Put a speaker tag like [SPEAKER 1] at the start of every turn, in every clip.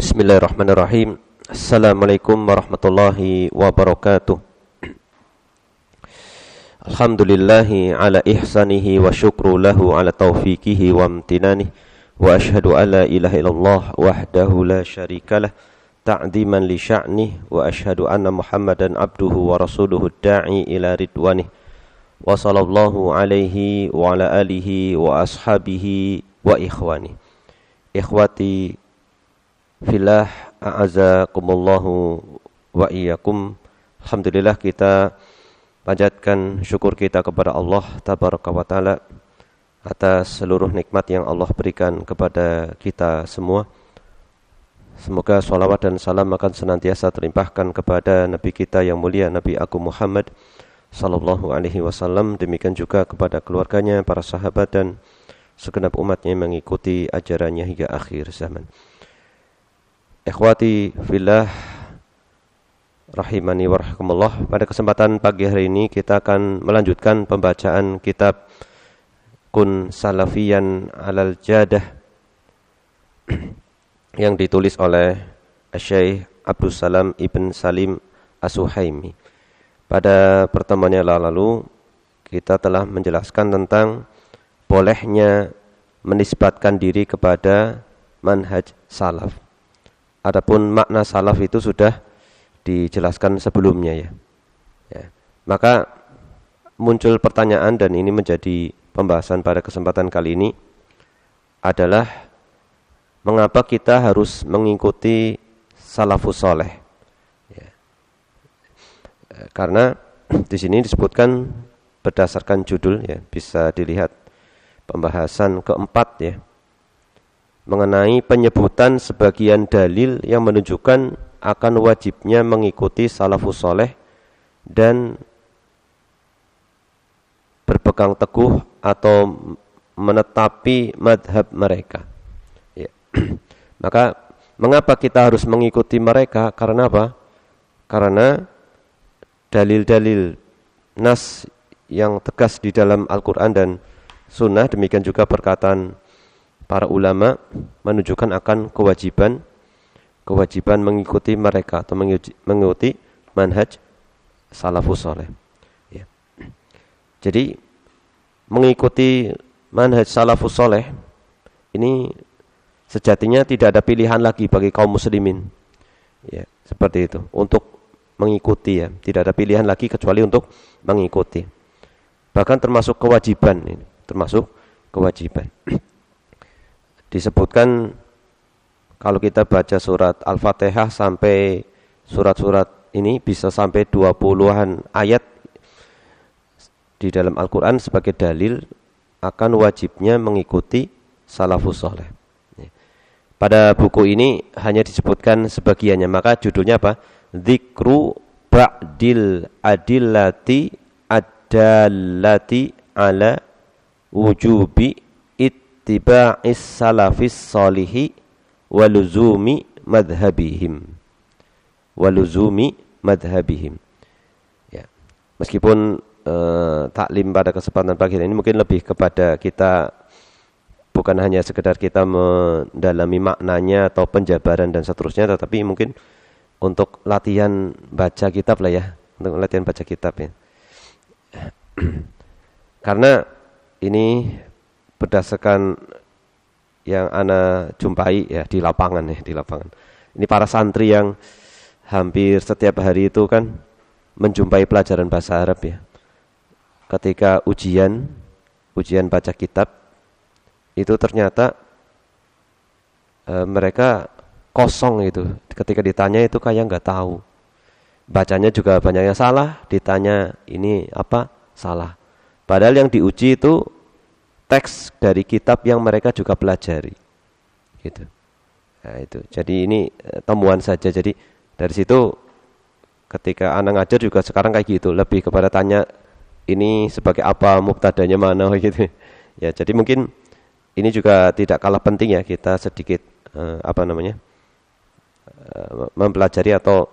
[SPEAKER 1] Bismillahirrahmanirrahim. Assalamualaikum warahmatullahi wabarakatuh. Alhamdulillahi ala ihsanihi wa syukru lahu ala taufiqihi wa amtinanihi. Wa ashhadu an la ilaha illallah wahdahu la syarikalah ta'ziman li sya'nih. Wa ashhadu anna Muhammadan abduhu wa rasuluhu da'i ila ridwanih. Wa sallallahu alaihi wa ala alihi wa ashabihi wa ikhwani. Ikhwati fillah, a'azakumullahu wa iyyakum. Alhamdulillah, kita panjatkan syukur kita kepada Allah tabaraka wa taala atas seluruh nikmat yang Allah berikan kepada kita semua. Semoga salawat dan salam akan senantiasa terlimpahkan kepada Nabi kita yang mulia, Nabi Agung Muhammad sallallahu alaihi wasallam. Demikian juga kepada keluarganya, para sahabat dan segenap umatnya yang mengikuti ajarannya hingga akhir zaman. Ikhwati fillah rahimani wa rahimakumullah. Pada kesempatan pagi hari ini kita akan melanjutkan pembacaan kitab Kun Salafiyan alal Jadah yang ditulis oleh Syekh Abdus Salam Ibn Salim As-Suhaimi. Pada pertemuan yang lalu kita telah menjelaskan tentang bolehnya menisbatkan diri kepada manhaj salaf. Adapun makna salaf itu sudah dijelaskan sebelumnya ya. Maka muncul pertanyaan, dan ini menjadi pembahasan pada kesempatan kali ini, adalah mengapa kita harus mengikuti salafus saleh ya. Karena di sini disebutkan berdasarkan judul ya, bisa dilihat pembahasan keempat ya, mengenai penyebutan sebagian dalil yang menunjukkan akan wajibnya mengikuti salafus saleh dan berpegang teguh atau menetapi madhab mereka ya. Maka mengapa kita harus mengikuti mereka? Karena apa? Karena dalil-dalil nas yang tegas di dalam Al-Quran dan Sunnah, demikian juga perkataan para ulama, menunjukkan akan kewajiban mengikuti mereka atau mengikuti manhaj salafus saleh ya. Jadi mengikuti manhaj salafus saleh ini sejatinya tidak ada pilihan lagi bagi kaum muslimin ya, seperti itu, untuk mengikuti ya, tidak ada pilihan lagi kecuali untuk mengikuti. Bahkan termasuk kewajiban ini, termasuk kewajiban. Disebutkan kalau kita baca surat Al-Fatihah sampai surat-surat ini bisa sampai 20-an ayat di dalam Al-Quran sebagai dalil akan wajibnya mengikuti salafus saleh. Pada buku ini hanya disebutkan sebagiannya, maka judulnya apa? Dzikru ba'dil adillati ad-dallati ala wujubi ittiba'is salafis salihi waluzumi madhabihim ya. Meskipun taklim pada kesempatan pagi ini mungkin lebih kepada kita, bukan hanya sekedar kita mendalami maknanya atau penjabaran dan seterusnya, tetapi mungkin untuk latihan baca kitab lah ya, untuk latihan baca kitab ya. Karena ini berdasarkan yang ana jumpai ya di lapangan. Ini para santri yang hampir setiap hari itu kan menjumpai pelajaran bahasa Arab ya. Ketika ujian baca kitab itu ternyata mereka kosong itu. Ketika ditanya itu kayak nggak tahu. Bacanya juga banyak yang salah, ditanya ini apa salah. Padahal yang diuji itu teks dari kitab yang mereka juga pelajari gitu. Nah, itu. Jadi ini temuan saja. Jadi dari situ ketika anak ngajar juga sekarang kayak gitu, lebih kepada tanya ini sebagai apa, mubtadanya mana gitu. Ya, jadi mungkin ini juga tidak kalah penting ya, kita sedikit mempelajari atau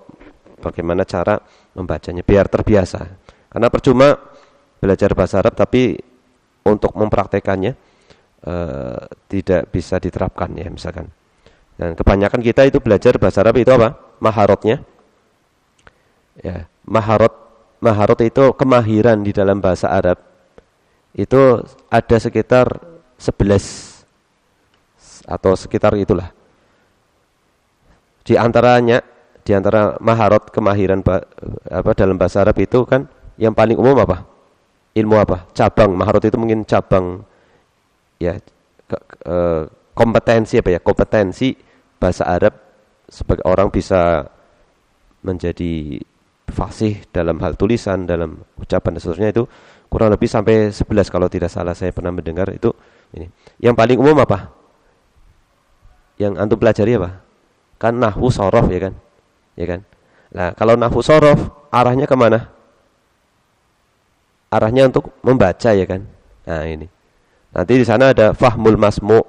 [SPEAKER 1] bagaimana cara membacanya biar terbiasa. Karena percuma belajar bahasa Arab tapi untuk mempraktekannya tidak bisa diterapkan ya, misalkan Dan kebanyakan kita itu belajar bahasa Arab itu apa? Maharotnya. Ya, maharot itu kemahiran di dalam bahasa Arab. Itu ada sekitar 11 atau sekitar itulah. Di antara maharot kemahiran dalam bahasa Arab itu kan yang paling umum apa? Ilmu apa? Cabang. Maharot itu mungkin cabang ya kompetensi apa ya? Kompetensi bahasa Arab sebagai orang bisa menjadi fasih dalam hal tulisan, dalam ucapan dan seterusnya itu kurang lebih sampai 11 kalau tidak salah saya pernah mendengar itu ini. Yang paling umum apa? Yang antum pelajari apa? Kan nahwu shorof ya kan? Ya kan? Nah, kalau nahwu shorof arahnya kemana? Arahnya untuk membaca ya kan? Nah, ini. Nanti di sana ada fahmul masmu',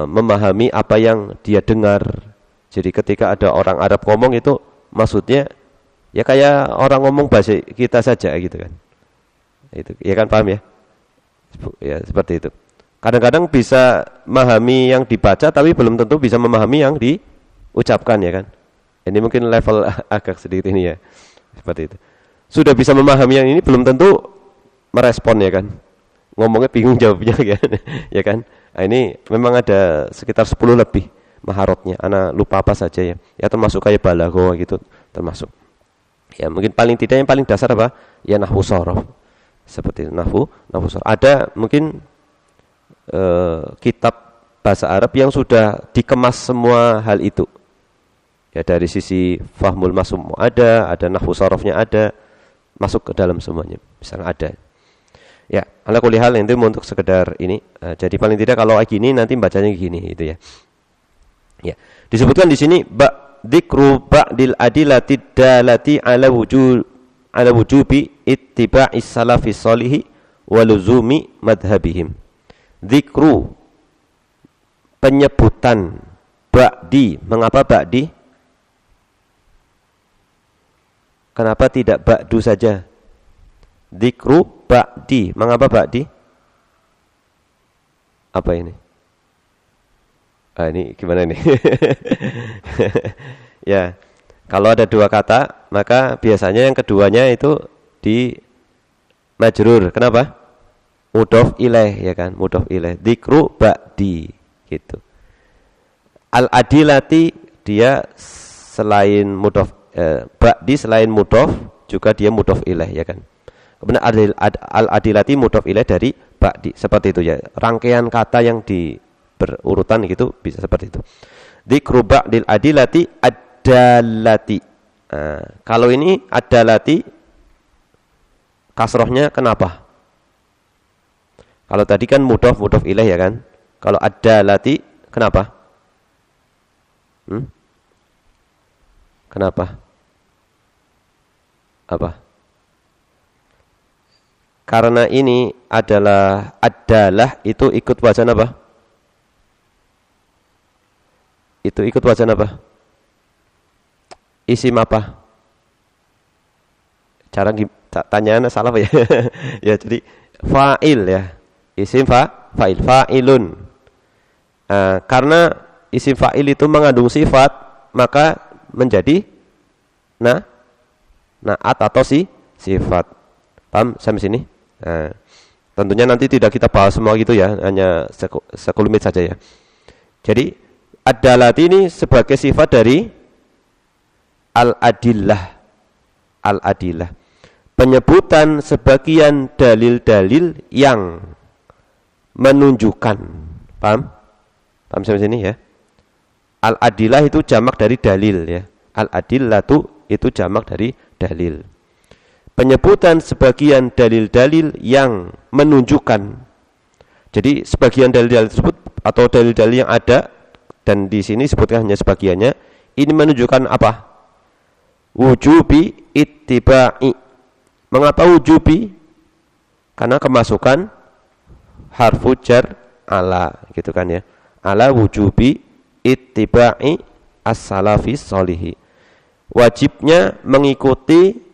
[SPEAKER 1] memahami apa yang dia dengar. Jadi ketika ada orang Arab ngomong itu maksudnya ya kayak orang ngomong bahasa kita saja gitu kan. Itu ya kan, paham ya? Ya seperti itu. Kadang-kadang bisa memahami yang dibaca tapi belum tentu bisa memahami yang diucapkan ya kan. Ini mungkin level agak sedikit ini ya. Seperti itu. Sudah bisa memahami yang ini belum tentu merespon ya kan. Ngomongnya bingung jawabnya kan. Ya kan? Nah, ini memang ada sekitar 10 lebih maharotnya. Ana lupa apa saja ya. Ya termasuk kayak balaghah gitu termasuk. Ya mungkin paling tidak yang paling dasar apa? Ya nahwu shorof. Seperti itu, nahwu shorof. Ada mungkin kitab bahasa Arab yang sudah dikemas semua hal itu. Ya dari sisi fahmul masmu' ada nahwu shorofnya ada, masuk ke dalam semuanya. Misalnya ada. Ya, ala kulli hal itu untuk sekedar ini. Jadi paling tidak kalau gini nanti bacanya gini itu ya. Ya. Disebutkan di sini dzikru ba'dil adillati dalati ala wujubi ittiba'is salafis shalihi wa luzumi madhhabihim. Dzikru penyebutan ba'di. Mengapa ba'di? Kenapa tidak ba'du saja? Dzikru ba'di. Mengapa ba'di? Apa ini? Ini gimana ini? Ya, kalau ada dua kata, maka biasanya yang keduanya itu di majrur. Kenapa? Mudhof ilaih ya kan, mudhof ilaih. Dzikru ba'di gitu. Al-adilati dia selain mudhof ba'di selain mudhof juga dia mudhof ilaih ya kan. Kemudian al-adilati mudhof ilaih dari ba'di seperti itu ya. Rangkaian kata yang di berurutan gitu bisa seperti itu. Dzikru ba'dil adilati adalati. Kalau ini adalati kasrohnya kenapa? Kalau tadi kan mudhof ilaih ya kan. Kalau adalati kenapa? Kenapa? Apa? Karena ini adalah itu ikut wazan apa? Itu ikut wazan apa? Isim apa? Cara tanyaan salah apa ya? Ya jadi fa'il ya. Isim fa'il fa'ilun. Karena isim fa'il itu mengandung sifat, maka menjadi naat atau sifat. Paham sampai sini? Tentunya nanti tidak kita bahas semua gitu ya, hanya sekelumit saja ya. Jadi ad-dalati ini sebagai sifat dari al-adillah. Al-adillah. Penyebutan sebagian dalil-dalil yang menunjukkan. Paham? Paham sampai sini ya? Al-adillah itu jamak dari dalil ya. Al-adillatu itu jamak dari dalil. Penyebutan sebagian dalil-dalil yang menunjukkan. Jadi sebagian dalil-dalil tersebut atau dalil-dalil yang ada, dan di sini sebutkan hanya sebagiannya, ini menunjukkan apa? Wujubi ittiba'i. Mengapa wujubi? Karena kemasukan harfu jar ala, gitu kan ya. Ala wujubi ittiba'i as-salafis sholihi. Wajibnya mengikuti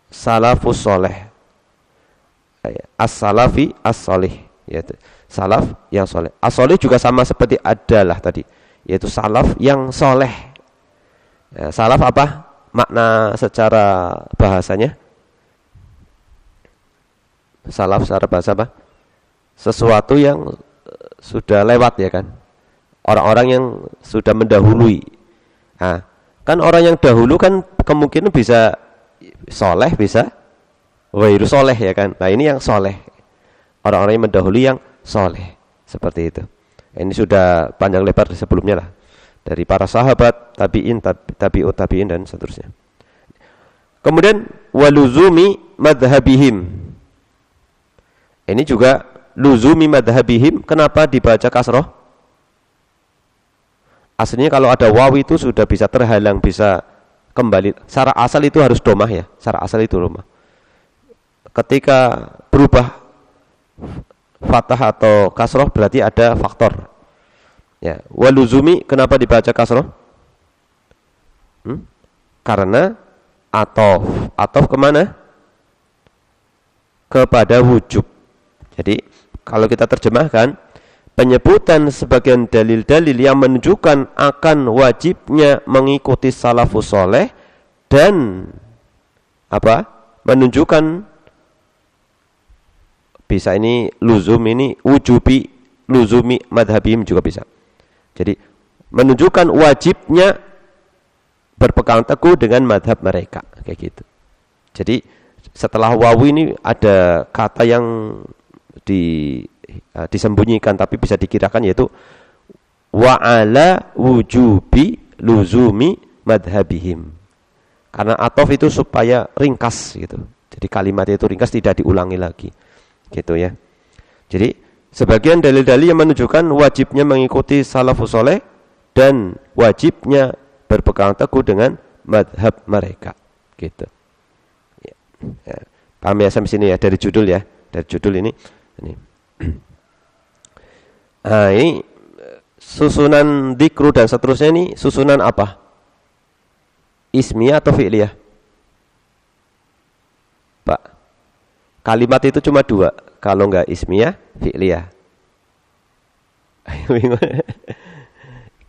[SPEAKER 1] salafus soleh. As-salafi as-sholih. Ya, salaf yang soleh. As-soleh juga sama seperti adalah tadi, yaitu salaf yang soleh. Ya, salaf apa makna secara bahasanya? Salaf secara bahasa apa? Sesuatu yang sudah lewat, ya kan? Orang-orang yang sudah mendahului. Nah, kan orang yang dahulu kan kemungkinan bisa soleh, bisa ghairu soleh, ya kan? Nah, ini yang soleh. Orang-orang yang mendahului yang soleh. Seperti itu. Ini sudah panjang lebar sebelumnya lah. Dari para sahabat, tabi'in, tabi'ut tabi'in, dan seterusnya. Kemudian waluzumi madhabihim. Ini juga luzumi madhabihim. Kenapa dibaca kasroh? Aslinya kalau ada waw itu sudah bisa terhalang, bisa kembali. Secara asal itu harus domah, ya. Secara asal itu domah. Ketika berubah fathah atau kasroh berarti ada faktor. Ya, waluzumi kenapa dibaca kasroh? Karena atof kemana? Kepada wujub. Jadi kalau kita terjemahkan, penyebutan sebagian dalil-dalil yang menunjukkan akan wajibnya mengikuti salafus soleh dan apa? Menunjukkan, bisa ini luzum, ini wujubi luzumi madhabim juga bisa. Jadi menunjukkan wajibnya berpegang teguh dengan madhab mereka, kayak gitu. Jadi setelah wawu ini ada kata yang disembunyikan tapi bisa dikirakan, yaitu wa'ala wujubi luzumi madhabihim. Karena atof itu supaya ringkas gitu. Jadi kalimat itu ringkas, tidak diulangi lagi. Gitu ya. Jadi sebagian dalil-dalil yang menunjukkan wajibnya mengikuti salafus soleh dan wajibnya berpegang teguh dengan madhab mereka. Gitu. Ya. Paham ya sampai sini ya, dari judul ya. Dari judul ini. Nah, ini susunan dzikru dan seterusnya, ini susunan apa? Ismiyah atau fi'liyah? Pak, kalimat itu cuma dua. Kalau enggak ismiyah, fi'liyah.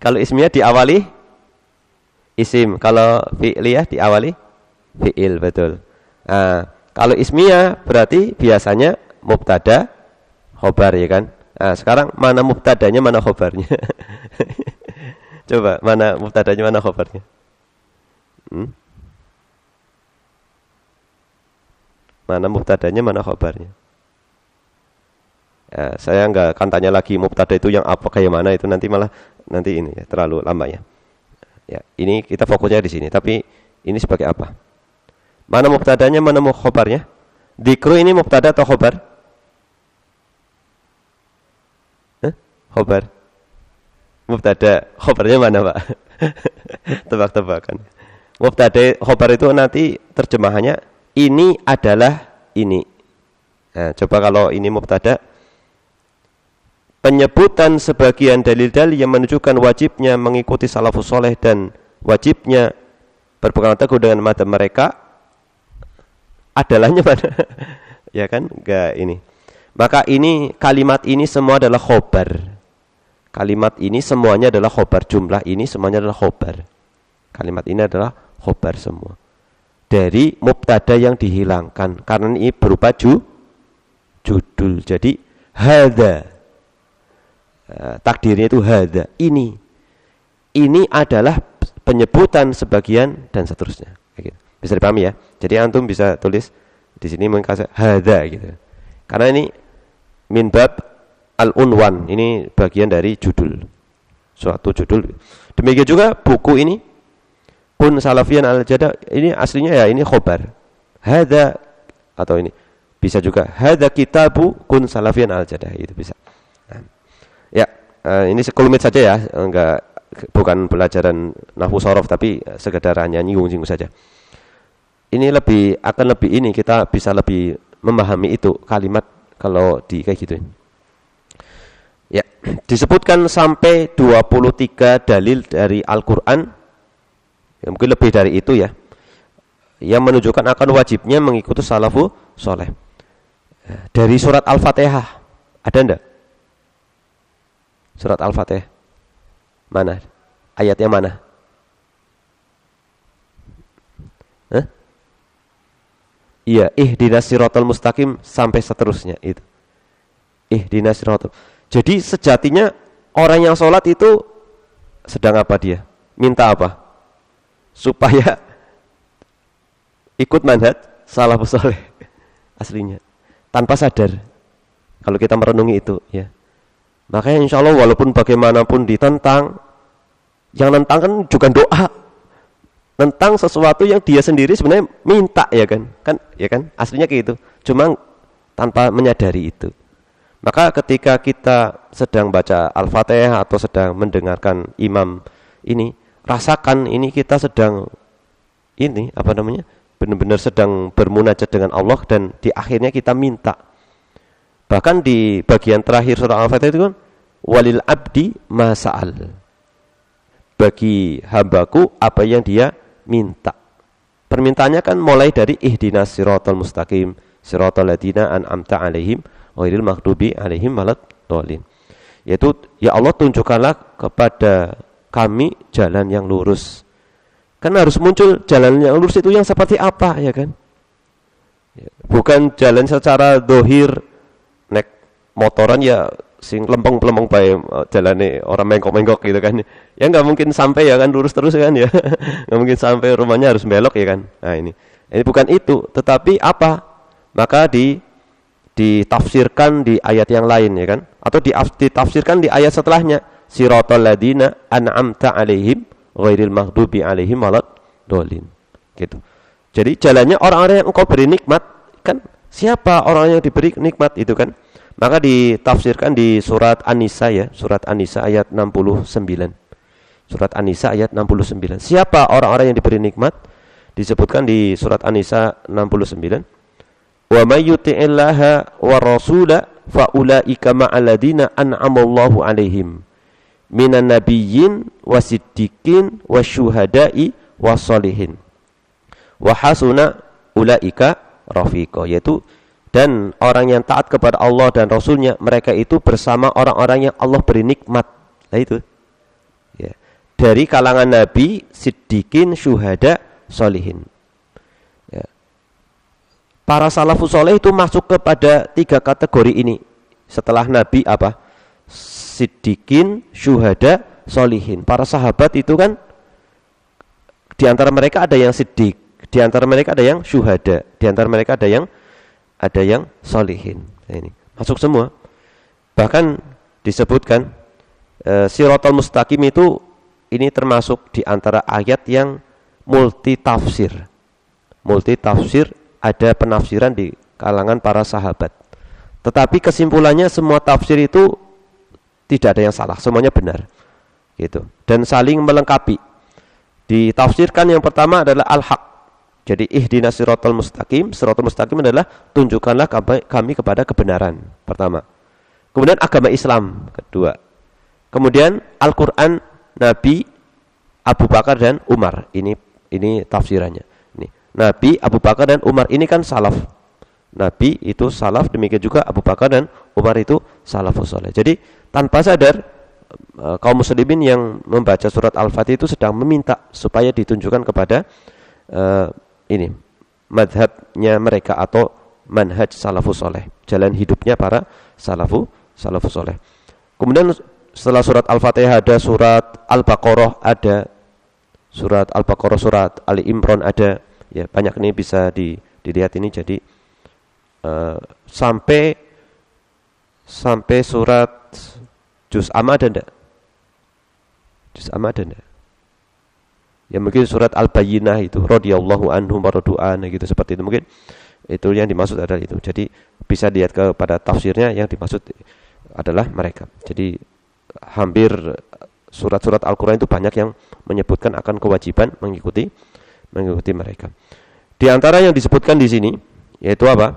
[SPEAKER 1] Kalau ismiyah diawali isim, kalau fi'liyah diawali fi'il, betul. Nah, kalau ismiyah berarti biasanya mubtada, khobar, ya kan? Nah, sekarang mana mubtadanya, mana khobarnya? Coba, mana mubtadanya, mana khobarnya? Mana mubtadanya, mana khobarnya? Ya, saya nggak akan tanya lagi mubtada itu yang apa, kayak mana, itu nanti malah ini ya, terlalu lama ya. Ya, ini kita fokusnya di sini. Tapi ini sebagai apa? Mana mubtadanya, mana khobarnya? Dzikru ini mubtada atau khobar? Khobar. Mubtada, khobarnya mana, Pak? Tebak-tebakan. Mubtada, khobar itu nanti terjemahannya ini adalah ini. Nah, coba kalau ini mubtada, penyebutan sebagian dalil-dalil yang menunjukkan wajibnya mengikuti salafus soleh dan wajibnya berpegang teguh dengan madhab mereka, adalahnya mana? Ya kan? Enggak ini. Maka ini, kalimat ini semua adalah khobar. Kalimat ini semuanya adalah khobar. Jumlah ini semuanya adalah khobar. Kalimat ini adalah khobar semua. Dari mubtada yang dihilangkan. Karena ini berupa judul. Jadi, hadza. Takdirnya itu hadza. Ini adalah penyebutan sebagian dan seterusnya. Bisa dipahami ya? Jadi antum bisa tulis di sini mengkasih hadza gitu. Karena ini min bab al-unwan, ini bagian dari judul. Suatu judul. Demikian juga buku ini Kun Salafiyan Al-Jada, ini aslinya ya ini khobar. Hadza, atau ini bisa juga hadza kitabu Kun Salafiyan Al-Jada, itu bisa. Ya, ini sekelumit saja ya, bukan pelajaran nahwu shorof, tapi sekedar hanya nyinggung-nyinggung saja. Ini akan lebih ini, kita bisa lebih memahami itu kalimat kalau di kayak gitu. Ya, disebutkan sampai 23 dalil dari Al-Qur'an, ya, mungkin lebih dari itu ya, yang menunjukkan akan wajibnya mengikuti salafus soleh. Dari surat Al-Fatihah ada enggak? Surat Al-Fatihah. Mana? Ayatnya mana? Hah? Iya, ihdinas siratal mustaqim sampai seterusnya itu. Ihdinas siratal. Jadi sejatinya orang yang sholat itu sedang apa dia? Minta apa? Supaya ikut manhaj salafus saleh aslinya, tanpa sadar. Kalau kita merenungi itu, ya. Makanya insya Allah walaupun bagaimanapun ditentang, yang nentang kan juga doa, tentang sesuatu yang dia sendiri sebenarnya minta, ya kan, ya kan, aslinya kayak gitu. Cuma tanpa menyadari itu. Maka ketika kita sedang baca Al-Fatihah atau sedang mendengarkan imam ini, rasakan ini kita sedang ini apa namanya, benar-benar sedang bermunajat dengan Allah, dan di akhirnya kita minta. Bahkan di bagian terakhir surah Al-Fatihah itu kan, walil abdi ma sa'al, bagi hambaku apa yang dia minta. Permintaannya kan mulai dari ihdinas siratal mustaqim siratal ladzina an'amta alaihim ghairil maghdubi alaihim waladdallin, yaitu ya Allah tunjukkanlah kepada kami jalan yang lurus. Kan harus muncul jalan yang lurus itu yang seperti apa, ya kan? Bukan jalan secara dohir, nek motoran ya sing lempeng-lempeng bae jalane orang mengkok-mengkok gitu kan. Ya nggak mungkin sampai, ya kan, lurus terus kan, ya. Nggak mungkin sampai, rumahnya harus belok, ya kan. Nah ini bukan itu, tetapi apa? Maka ditafsirkan di ayat yang lain, ya kan? Atau ditafsirkan di ayat setelahnya, siratal ladzina an'amta alaihim ghairil maghdubi alaihim waladdallin. Gitu. Jadi jalannya orang-orang yang engkau beri nikmat, kan siapa orang yang diberi nikmat itu kan? Maka ditafsirkan di surat An-Nisa, ya, surat An-Nisa ayat 69. Surat An-Nisa ayat 69. Siapa orang-orang yang diberi nikmat? Disebutkan di surat An-Nisa 69. Wa may yuti'illaha wa rasula fa ulaika ma'al ladzina an'amallahu alaihim minan nabiyyin wasiddiqin wasyuhada'i wassalihin wa hasuna ulaika rafiqa, yaitu dan orang yang taat kepada Allah dan Rasulnya, mereka itu bersama orang-orang yang Allah beri nikmat. Nah itu, ya, dari kalangan nabi, siddiqin, syuhada, solihin, ya. Para salafus soleh itu masuk kepada 3 kategori ini. Setelah nabi apa? Siddiqin, syuhada, solihin. Para sahabat itu kan, di antara mereka ada yang siddiq, di antara mereka ada yang syuhada, di antara mereka ada yang solihin. Nah, ini masuk semua. Bahkan disebutkan siratal mustaqim itu ini termasuk di antara ayat yang multi tafsir. Multi tafsir, ada penafsiran di kalangan para sahabat. Tetapi kesimpulannya semua tafsir itu tidak ada yang salah, semuanya benar. Gitu. Dan saling melengkapi. Ditafsirkan yang pertama adalah al-haq. Jadi ihdinas siratal mustaqim, siratal mustaqim adalah tunjukkanlah kami kepada kebenaran, pertama. Kemudian agama Islam, kedua. Kemudian Al-Qur'an, Nabi, Abu Bakar dan Umar. Ini tafsirannya. Ini Nabi, Abu Bakar dan Umar, ini kan salaf. Nabi itu salaf, demikian juga Abu Bakar dan Umar itu salafus saleh. Jadi tanpa sadar kaum muslimin yang membaca surat Al-Fatihah itu sedang meminta supaya ditunjukkan kepada ini madhabnya mereka atau manhaj salafus soleh, jalan hidupnya para salafus soleh. Kemudian setelah surat Al-Fatihah ada surat Al-Baqarah, ada surat Al-Baqarah, surat Ali Imran ada, ya, banyak ini bisa dilihat ini. Jadi sampai surat Juz Amma ada enggak? Juz Amma ada enggak? Ya mungkin surat Al-Bayyinah itu radhiyallahu anhum wa radu'an gitu, seperti itu mungkin itu yang dimaksud adalah itu. Jadi bisa lihat kepada tafsirnya, yang dimaksud adalah mereka. Jadi hampir surat-surat Al-Qur'an itu banyak yang menyebutkan akan kewajiban mengikuti mereka. Di antara yang disebutkan di sini yaitu apa?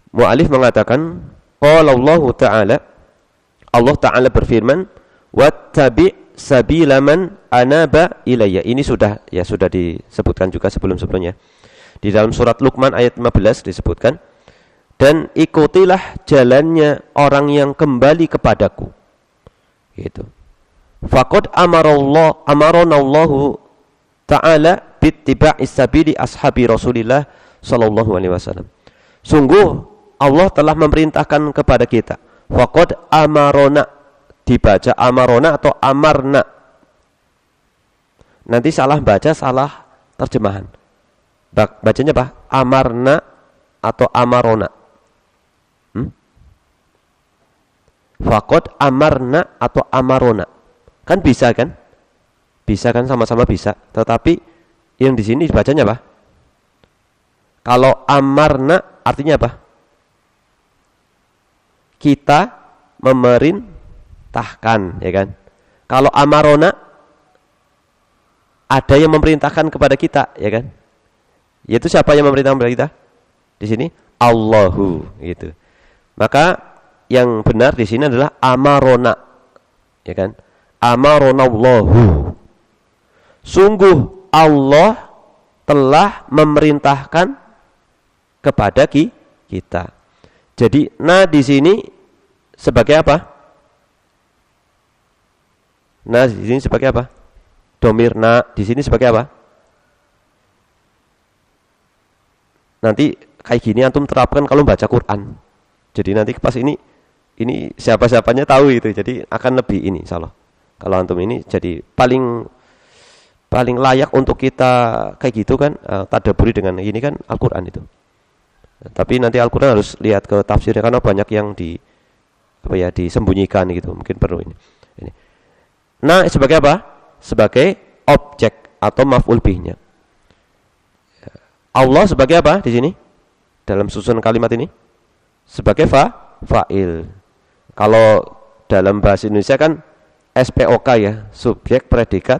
[SPEAKER 1] Mu'alif mengatakan qala Allah Ta'ala, Allah Ta'ala berfirman, wattabi' sabila man anaba ilayya. Ini sudah disebutkan juga sebelum-sebelumnya. Di dalam surat Luqman ayat 15 disebutkan, dan ikutilah jalannya orang yang kembali kepadaku. Gitu. Faqad amaranallahu ta'ala bittiba'is sabili ashabi Rasulillah sallallahu alaihi wasallam. Sungguh Allah telah memerintahkan kepada kita. Faqad amarona, dibaca amarona atau amarna. Nanti salah baca, salah terjemahan. Bacanya apa? Amarna atau amarona. Faqad amarna atau amarona. Kan bisa kan? Bisa kan, sama-sama bisa. Tetapi yang di sini bacanya apa? Kalau amarna artinya apa? Kita memerintahkan, ya kan? Kalau amarona ada yang memerintahkan kepada kita, ya kan? Yaitu siapa yang memerintahkan kepada kita? Di sini Allahu, gitu. Maka yang benar di sini adalah amarona, ya kan? Amaronallahu. Sungguh Allah telah memerintahkan kepada kita. Jadi nah di sini sebagai apa? Nah di sini sebagai apa? Domir na di sini sebagai apa? Nanti kayak gini antum terapkan kalau baca Quran. Jadi nanti pas ini siapa-siapanya tahu itu. Jadi akan lebih ini insyaallah. Kalau antum ini jadi paling layak untuk kita kayak gitu kan, tadabburi dengan ini kan Al-Qur'an itu. Tapi nanti Al-Qur'an harus lihat ke tafsirnya karena banyak yang disembunyikan gitu. Mungkin perlu ini. Nah, sebagai apa? Sebagai objek atau maf'ul bihnya. Allah sebagai apa di sini? Dalam susunan kalimat ini? Sebagai fa'il. Kalau dalam bahasa Indonesia kan SPOK ya, subjek, predikat,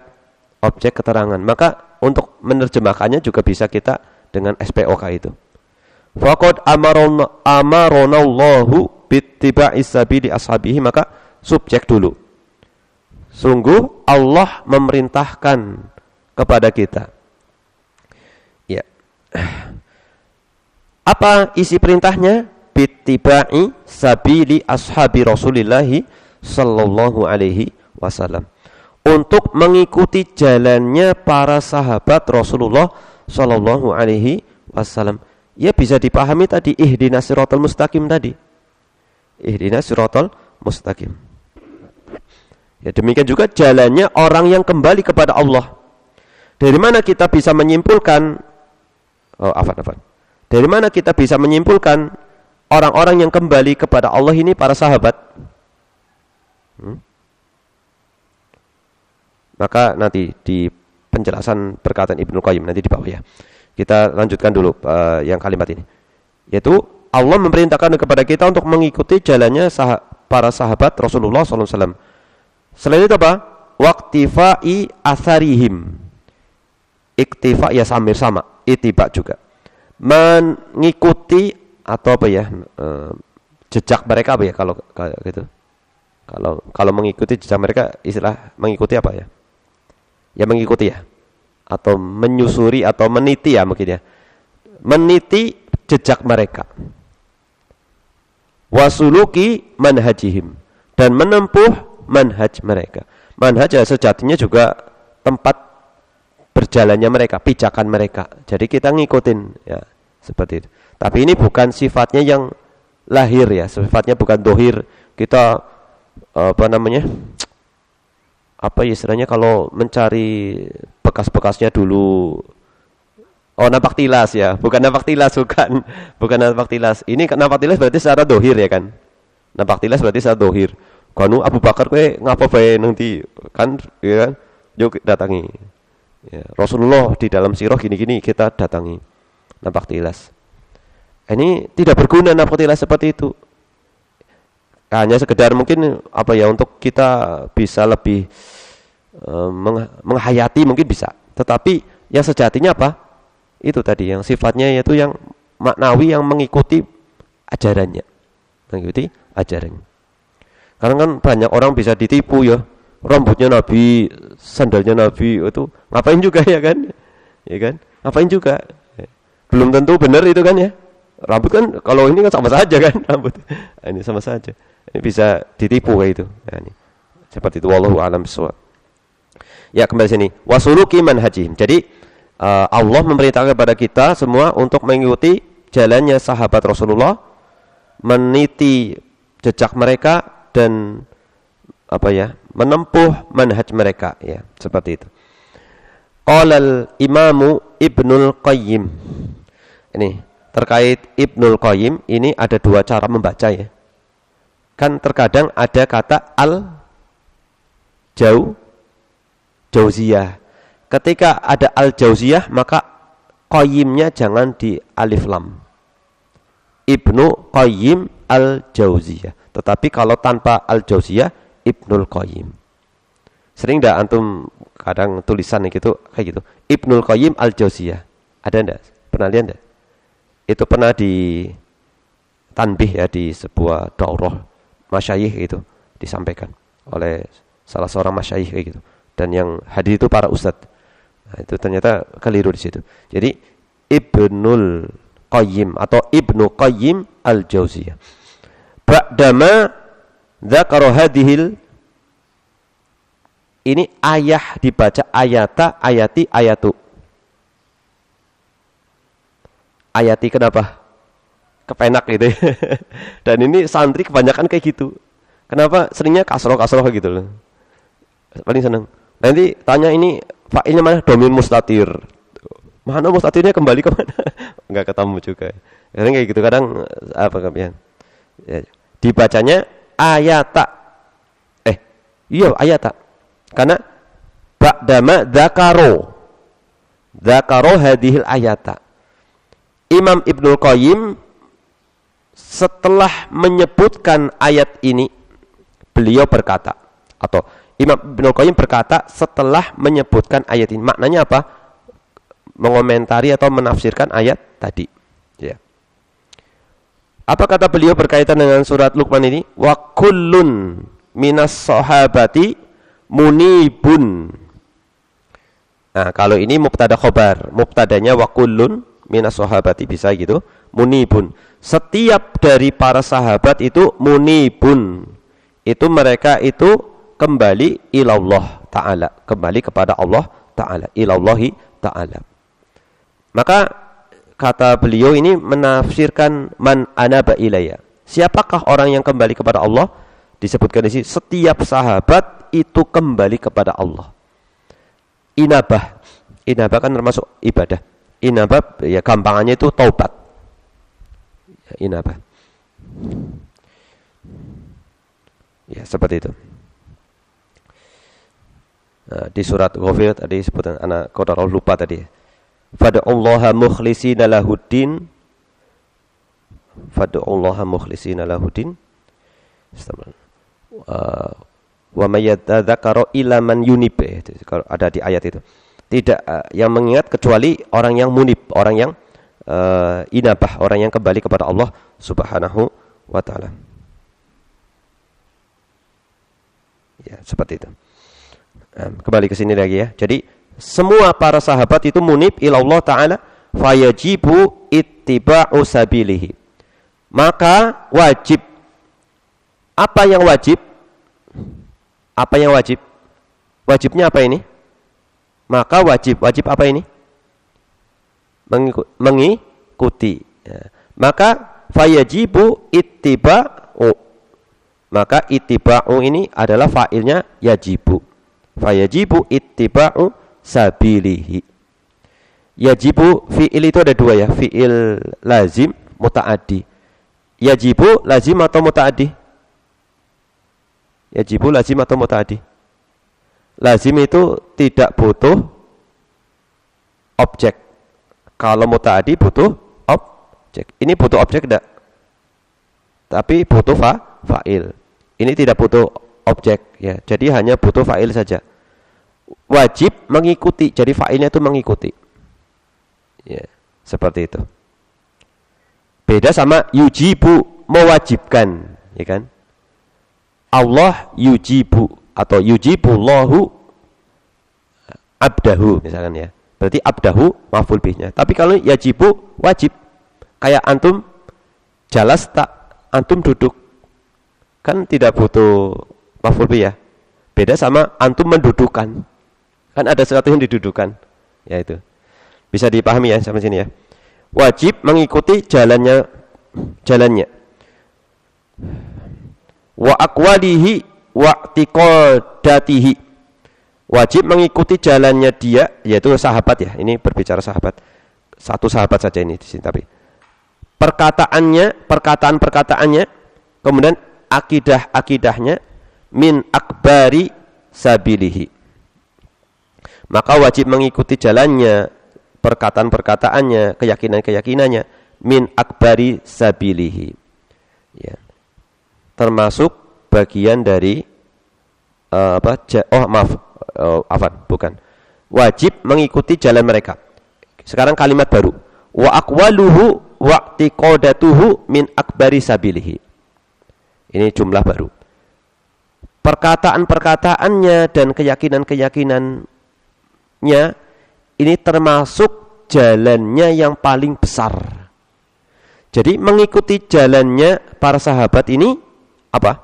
[SPEAKER 1] objek, keterangan. Maka untuk menerjemahkannya juga bisa kita dengan SPOK itu. Faqad amaronallahu bittiba'is sabili ashabihi, maka subjek dulu. Sungguh Allah memerintahkan kepada kita. Ya. Apa isi perintahnya? Bittiba'i sabili ashabi Rasulillahi sallallahu alaihi wasallam. Untuk mengikuti jalannya para sahabat Rasulullah sallallahu alaihi wasallam. Ya bisa dipahami tadi ihdinas siratal mustaqim tadi. Ihdinas siratal mustaqim. Ya demikian juga jalannya orang yang kembali kepada Allah. Dari mana kita bisa menyimpulkan Dari mana kita bisa menyimpulkan orang-orang yang kembali kepada Allah ini para sahabat? Maka nanti di penjelasan perkataan Ibnu Qayyim nanti di bawah ya. Kita lanjutkan dulu yang kalimat ini. Yaitu Allah memerintahkan kepada kita untuk mengikuti jalannya para sahabat Rasulullah SAW. Selain itu apa? Waqtifai atharihim. Iktifa ya samir sama, ittiba juga. Mengikuti atau apa ya? Jejak mereka apa ya kalau gitu. Kalau mengikuti jejak mereka istilah mengikuti apa ya? Ya mengikuti ya. Atau menyusuri atau meniti ya mungkin ya. Meniti jejak mereka. Wasuluki manhajihim, dan menempuh manhaj mereka. Manhaj sejatinya juga tempat berjalannya mereka, pijakan mereka. Jadi kita ngikutin ya seperti itu. Tapi ini bukan sifatnya yang lahir ya, sifatnya bukan dohir. Kita apa istilahnya kalau mencari bekas-bekasnya dulu. Oh, nampak tilas ya, bukan nampak tilas, bukan nampak tilas. Ini nampak tilas berarti secara dohir ya kan. Nampak tilas berarti secara dohir. Kanu Abu Bakar kowe ngapa bae nanti kan ya kan? Yuk datangi. Ya, Rasulullah di dalam sirah gini-gini kita datangi. Nampak tilas. Ini tidak berguna nampak tilas seperti itu. Hanya sekedar mungkin apa ya untuk kita bisa lebih menghayati mungkin bisa. Tetapi yang sejatinya apa? Itu tadi yang sifatnya yaitu yang maknawi yang mengikuti ajarannya. Mengikuti ajarannya. Karena kan banyak orang bisa ditipu ya. Rambutnya Nabi, sandalnya Nabi itu ngapain juga ya kan? Ya kan? Ngapain juga? Belum tentu benar itu kan ya. Rambut kan kalau ini kan sama saja kan rambut. Ini sama saja. Ini bisa ditipu kayak itu. Nah, ini. Seperti itu, wallahu a'lam bishawab. Ya, kembali sini. Wasuluki manhajihim. Jadi Allah memerintahkan kepada kita semua untuk mengikuti jalannya sahabat Rasulullah, meniti jejak mereka dan menempuh manhaj mereka, ya, seperti itu. Qala Imamu Ibnul Qayyim. Ini terkait Ibnul Qayyim, ini ada dua cara membaca, ya. Kan terkadang ada kata Jauziyah. Ketika ada al-Jauziyah, maka Qayyimnya jangan di alif lam. Ibnu Qayyim al-Jauziyah. Tetapi kalau tanpa al-Jauziyah, Ibnul Qayyim. Sering enggak antum kadang tulisan gitu kayak gitu? Ibnul Qayyim al-Jauziyah. Ada enggak? Pernah lihat enggak? Itu pernah di tanbih, ya, di sebuah daurah masyayikh itu disampaikan oleh salah seorang masyayikh kayak gitu. Dan yang hadir itu para ustadz. Nah, itu ternyata keliru di situ. Jadi Ibnul Qayyim atau Ibnu Qayyim al-Jauziyah. Ba'dama dzakara hadhil, ini ayah dibaca ayata, ayati, ayatu. Ayati kenapa? Kepenak gitu. Dan ini santri kebanyakan kayak gitu. Kenapa seringnya kasroh gitu loh. Paling seneng. Nanti tanya ini fa'ilnya mana? Domin mustatir. Mana mustatirnya kembali ke mana? Enggak ketemu juga. Kadang kayak gitu, kadang ya. Dibacanya ayata. Iya ayata. Karena ba'dama dzakaro hadhil ayata. Imam Ibnul Qayyim setelah menyebutkan ayat ini, beliau berkata, atau Imam Ibnul Qayyim berkata setelah menyebutkan ayat ini. Maknanya apa? Mengomentari atau menafsirkan ayat tadi, ya. Apa kata beliau berkaitan dengan surat Luqman ini? Wa kullun minas sahabati munibun. Nah, kalau ini mubtada khobar. Mubtadanya wa kullun minas sahabati, bisa gitu. Munibun. Setiap dari para sahabat itu munibun. Itu mereka itu kembali ilallah ta'ala, kembali kepada Allah ta'ala, ilallahi ta'ala. Maka kata beliau ini menafsirkan man anaba ilayya. Siapakah orang yang kembali kepada Allah? Disebutkan di sini setiap sahabat itu kembali kepada Allah. Inabah. Inabah kan termasuk ibadah. Inabah ya gampangannya itu taubat. Ya, inabah. Ya, seperti itu. Nah, di surat Ghafir tadi sebutan anak qadarul lupa tadi. Fad'ullaha mukhlisina lahuddin. Fad'ullaha mukhlisina lahuddin. Wa may yadzakara illa man yunib. Kalau ada di ayat itu. Tidak yang mengingat kecuali orang yang munib, orang yang inabah, orang yang kembali kepada Allah Subhanahu wa taala. Ya, seperti itu. Kembali ke sini lagi, ya. Jadi semua para sahabat itu munib ilallah ta'ala, fayajibu ittiba'u sabilihi. Maka wajib. Apa yang wajib? Apa yang wajib? Wajibnya apa ini? Maka wajib. Wajib apa ini? Mengikuti. Ya. Maka fayajibu ittiba'u. Maka ittiba'u ini adalah fa'ilnya yajibu. Fayajibu ittiba'u sabilihi. Yajibu fi'il itu ada dua, ya. Fi'il lazim, muta'addi. Yajibu lazim atau muta'addi? Yajibu lazim atau muta'addi? Lazim itu tidak butuh objek. Kalau muta'addi butuh objek. Ini butuh objek enggak? Tapi butuh fa'il. Ini tidak butuh objek, ya. Jadi hanya butuh fa'il saja. Wajib mengikuti. Jadi fa'ilnya itu mengikuti. Ya, seperti itu. Beda sama yujibu, mewajibkan, ya kan? Allah yujibu atau yujibullahu abdahu misalkan, ya. Berarti abdahu maf'ul bihnya. Tapi kalau yajibu wajib. Kayak antum jalas tak, antum duduk. Kan tidak butuh maf'ul bih, ya. Beda sama antum mendudukan. Kan ada sesuatu yang didudukan. Ya itu. Bisa dipahami ya sampai sini ya. Wajib mengikuti jalannya. Wa aqwalihi wa i'tiqadatihi. Wajib mengikuti jalannya dia, yaitu sahabat ya. Ini berbicara sahabat. Satu sahabat saja ini di sini tapi perkataan-perkataannya, kemudian akidahnya min akbari sabilihi. Maka wajib mengikuti jalannya, perkataan-perkataannya, keyakinan-keyakinannya min akbari sabilihi. Ya. Termasuk bagian dari wajib mengikuti jalan mereka. Sekarang kalimat baru. Wa aqwaluhu wa i'tiqadatuhu min akbari sabilihi. Ini jumlah baru. Perkataan-perkataannya dan keyakinan-keyakinannya ini termasuk jalannya yang paling besar. Jadi mengikuti jalannya para sahabat ini apa?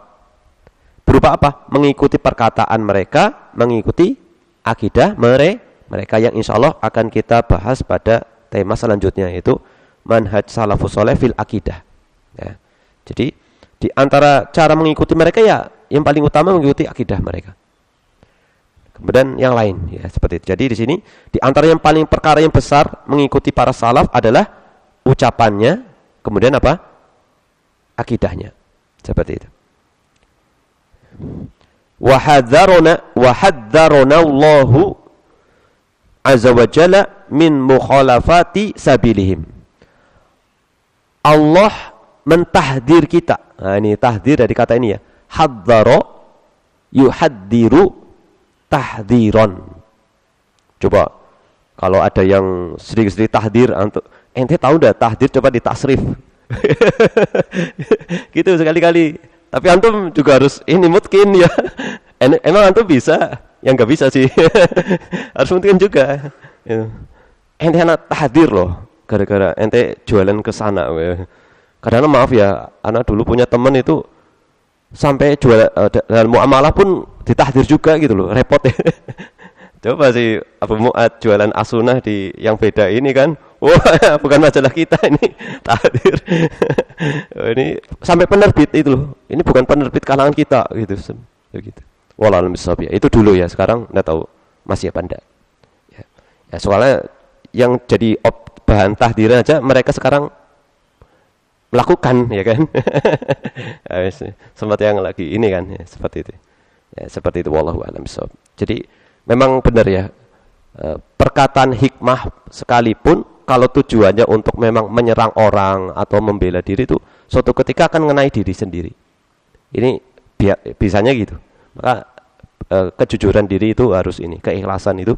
[SPEAKER 1] Berupa apa? Mengikuti perkataan mereka, mengikuti akidah mereka yang insya Allah akan kita bahas pada tema selanjutnya, yaitu manhaj salafus saleh fil akidah. Ya. Jadi di antara cara mengikuti mereka ya yang paling utama mengikuti akidah mereka. Kemudian yang lain ya seperti itu. Jadi di sini di antara yang paling perkara yang besar mengikuti para salaf adalah ucapannya, kemudian apa? Akidahnya. Seperti itu. Wa hadzarana Allahu azza wa jalla min mukhalafati sabilihim. Allah mentahdir kita. Nah, ini tahdir dari kata ini ya. Hadzara yuhaddiru tahdziran. Coba kalau ada yang sering-sering tahdir, ente tahu enggak tahdir, coba ditasrif. Gitu sekali-kali. Tapi antum juga harus ini mungkin ya. Emang antum bisa? Yang enggak bisa sih. Harus mungkin juga. Ente anak tahdir loh. Gara-gara ente jualan ke sana. Kadang-kadang maaf ya, anak dulu punya teman itu sampai jual dalam muamalah pun ditahdir juga gitu loh, repot ya. Coba sih Abu Mu'ad jualan asunah di yang beda ini kan, wah bukan majalah kita ini, tahdir. Ini sampai penerbit itu loh, ini bukan penerbit kalangan kita gitu. Wallahu a'lam. Itu dulu ya, sekarang nggak tahu masih apa enggak. Ya soalnya yang jadi bahan tahdiran aja mereka sekarang melakukan ya kan. Sempat yang lagi ini kan ya, seperti itu. Ya, seperti itu wallahu a'lam bishawab. Jadi memang benar ya, perkataan hikmah sekalipun kalau tujuannya untuk memang menyerang orang atau membela diri itu suatu ketika akan mengenai diri sendiri. Ini bisanya gitu. Maka kejujuran diri itu harus ini, keikhlasan itu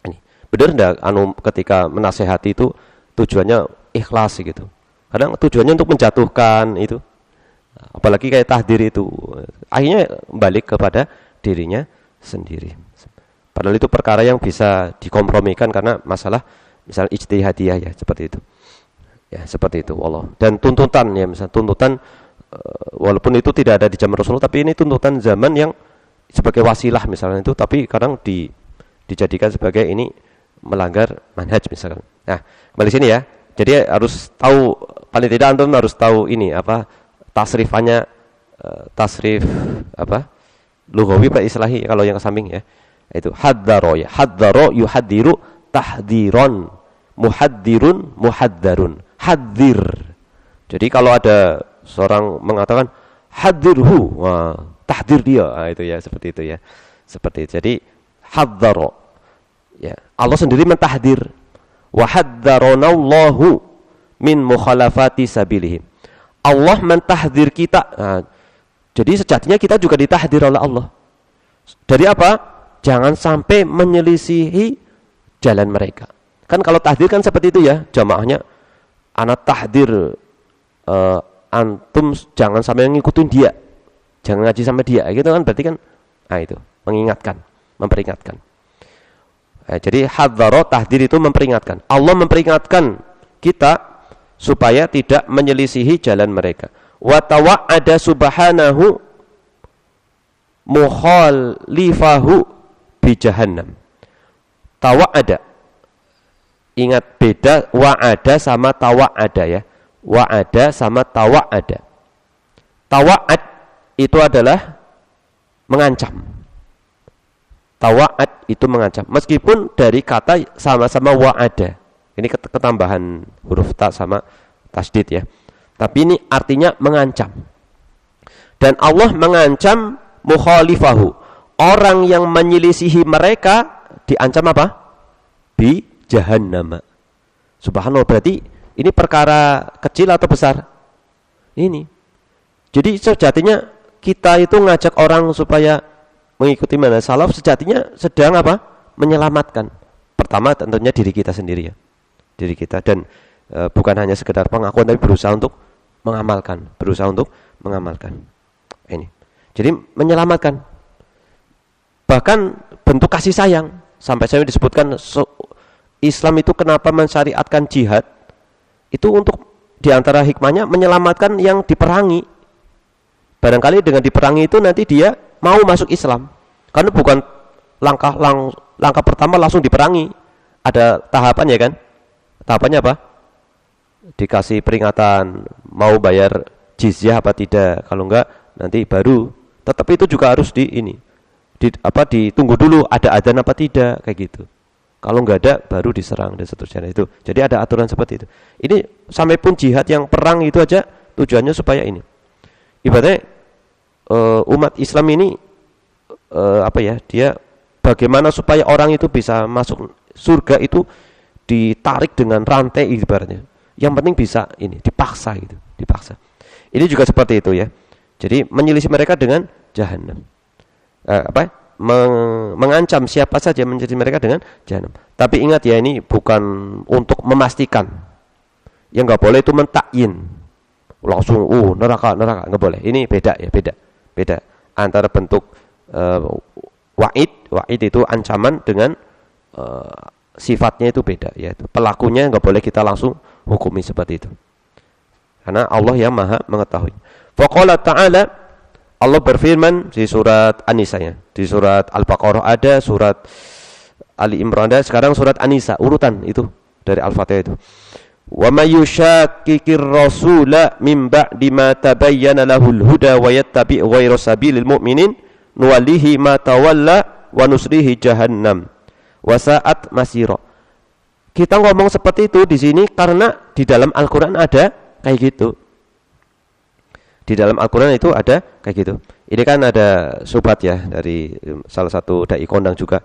[SPEAKER 1] ini. Benar enggak ketika menasehati itu tujuannya ikhlas gitu. Kadang tujuannya untuk menjatuhkan itu. Apalagi kayak tahdir itu. Akhirnya balik kepada dirinya sendiri. Padahal itu perkara yang bisa dikompromikan karena masalah misalnya ijtihadiyah ya, seperti itu. Ya, seperti itu Allah. Dan tuntutan ya, misalnya tuntutan walaupun itu tidak ada di zaman Rasulullah, tapi ini tuntutan zaman yang sebagai wasilah misalnya itu, tapi kadang dijadikan sebagai ini melanggar manhaj misalkan. Nah, kembali sini ya. Jadi harus tahu, paling tidak antum harus tahu ini apa tasrifannya, tasrif apa lughawi apa islahi kalau yang samping ya. Itu hadzaro ya, hadzaro yuhadiru tahdiron, muhaddirun muhaddarun, hadir. Jadi kalau ada seorang mengatakan hadirhu, wah, tahdir dia, itu ya seperti itu ya, seperti itu. Jadi hadzaro ya, Allah sendiri mentahdir. Wa hadzaronallahu min mukhalafati sabilihim. Allah mentahdir kita. Nah, jadi sejatinya kita juga ditahdir oleh Allah. Dari apa? Jangan sampai menyelisihi jalan mereka. Kan kalau tahdir kan seperti itu ya, jamaahnya anak tahdir antum jangan sampai ngikutin dia. Jangan ngaji sama dia. Gitu kan berarti kan itu mengingatkan, memperingatkan. Jadi hadzaro tahdir itu memperingatkan. Allah memperingatkan kita supaya tidak menyelisihi jalan mereka. Wa tawa'ada subhanahu mukhalifahu bi jahannam. Tawa'ada. Ingat beda wa'ada sama tawa'ada ya. Wa'ada sama tawa'ada. Tawa'ad itu adalah mengancam. Tawa'ad itu mengancam. Meskipun dari kata sama-sama wa'ada. Ini ketambahan huruf ta sama tasdid ya. Tapi ini artinya mengancam. Dan Allah mengancam mukhalifahu. Orang yang menyelisihi mereka diancam apa? Bi jahannam. Subhanallah, berarti ini perkara kecil atau besar? Ini. Jadi sejatinya kita itu ngajak orang supaya mengikuti manhaj salaf, sejatinya sedang apa? Menyelamatkan. Pertama tentunya diri kita sendiri ya. Diri kita, dan bukan hanya sekedar pengakuan, tapi berusaha untuk mengamalkan, ini. Jadi menyelamatkan. Bahkan bentuk kasih sayang. Sampai saya disebutkan Islam itu kenapa mensyariatkan jihad? Itu untuk diantara hikmahnya menyelamatkan yang diperangi. Barangkali dengan diperangi itu nanti dia mau masuk Islam. Karena bukan langkah pertama langsung diperangi. Ada tahapan ya kan? Tahapannya apa? Dikasih peringatan, mau bayar jizyah apa tidak. Kalau enggak nanti baru. Tetap itu juga harus ditunggu dulu ada adzan apa tidak, kayak gitu. Kalau enggak ada baru diserang dan seterusnya itu. Jadi ada aturan seperti itu. Ini sampai pun jihad yang perang itu aja tujuannya supaya ini. Ibaratnya umat Islam ini dia bagaimana supaya orang itu bisa masuk surga itu ditarik dengan rantai ibaratnya. Yang penting bisa dipaksa gitu, dipaksa. Ini juga seperti itu ya. Jadi menyelisih mereka dengan jahannam. Mengancam siapa saja menyelisih mereka dengan jahannam. Tapi ingat ya, ini bukan untuk memastikan. Yang enggak boleh itu mentakyin. Langsung neraka enggak boleh. Ini beda ya, beda. Antara bentuk wa'id itu ancaman dengan sifatnya itu beda, yaitu pelakunya enggak boleh kita langsung hukumi seperti itu. Karena Allah yang Maha mengetahui. Faqala ta'ala, Allah berfirman di surat An-Nisa ya. Di surat Al-Baqarah ada, surat Ali Imran ada, sekarang surat An-Nisa, urutan itu dari Al-Fatihah itu. Wa may yushakkikir rasula min ba'di ma tabayyana lahul huda wa yattabi' ghayra sabilil mu'minin nuwallihi ma tawalla wa nusrihi jahannam wa sa'at masira. Kita ngomong seperti itu di sini karena di dalam Al-Qur'an ada kayak gitu. Di dalam Al-Qur'an itu ada kayak gitu. Ini kan ada subhat ya dari salah satu dai kondang juga.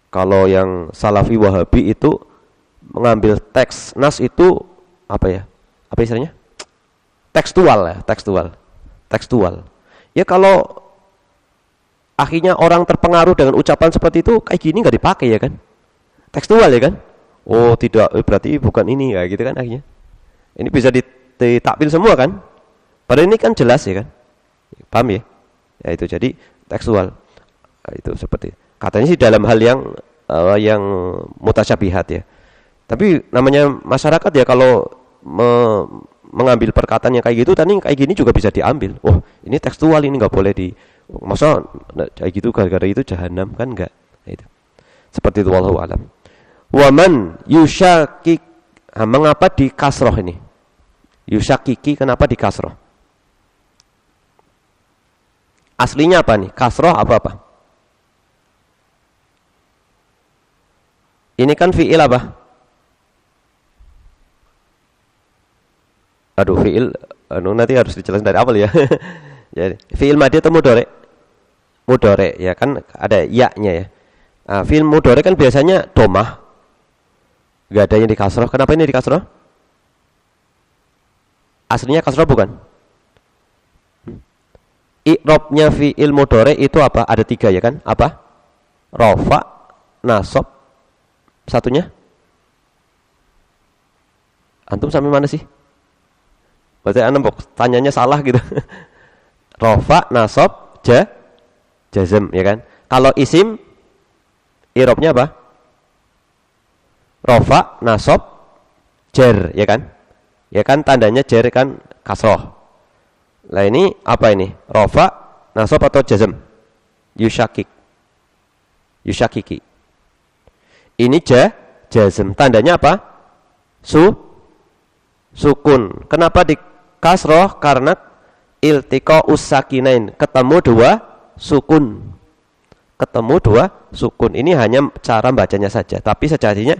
[SPEAKER 1] Kalau yang Salafi Wahabi itu mengambil teks nas itu apa ya? Apa istilahnya? Tekstual. Ya kalau akhirnya orang terpengaruh dengan ucapan seperti itu, kayak gini nggak dipakai ya kan? Tekstual ya kan? Oh tidak, berarti bukan ini ya gitu kan akhirnya. Ini bisa ditakwil semua kan? Padahal ini kan jelas ya kan? Paham ya? Ya itu jadi tekstual. Itu seperti katanya sih dalam hal yang mutasyabihat ya. Tapi namanya masyarakat ya kalau mengambil perkataan yang kayak gitu, tadi kayak gini juga bisa diambil. Oh ini tekstual, ini nggak boleh masa kayak gitu gara-gara itu jahanam kan enggak. Itu seperti itu, wallahu alam. Waman yusyakik, mengapa di kasroh ini? Yusyakiki kenapa di kasroh? Aslinya apa nih? Kasroh apa? Ini kan fi'il apa? Aduh, fi'il nanti harus dijelaskan dari awal ya. Jadi, fi'il madhi atau mudhari'? Mudhari' ya kan ada ya-nya ya. Nah, fi'il mudhari' kan biasanya domah. Enggak ada yang di kasroh. Kenapa ini di kasroh? Aslinya kasroh bukan? I'rabnya fi'il mudhari' itu apa? Ada 3 ya kan? Apa? Rafa, nasab, satunya? Antum sampai mana sih? Berarti tanyanya salah gitu. Rafa, nasab, jazm ya kan? Kalau isim i'rabnya apa? Rafa, nasab, jar ya kan? Ya kan tandanya jar kan kasroh. Lah ini apa ini? Rafa, nasab atau jazm? Yushakiki. Ini jazm. Tandanya apa? Sukun. Kenapa di kasroh? Karena iltiqa usakinain. Ketemu dua sukun. Ini hanya cara bacanya saja. Tapi sejatinya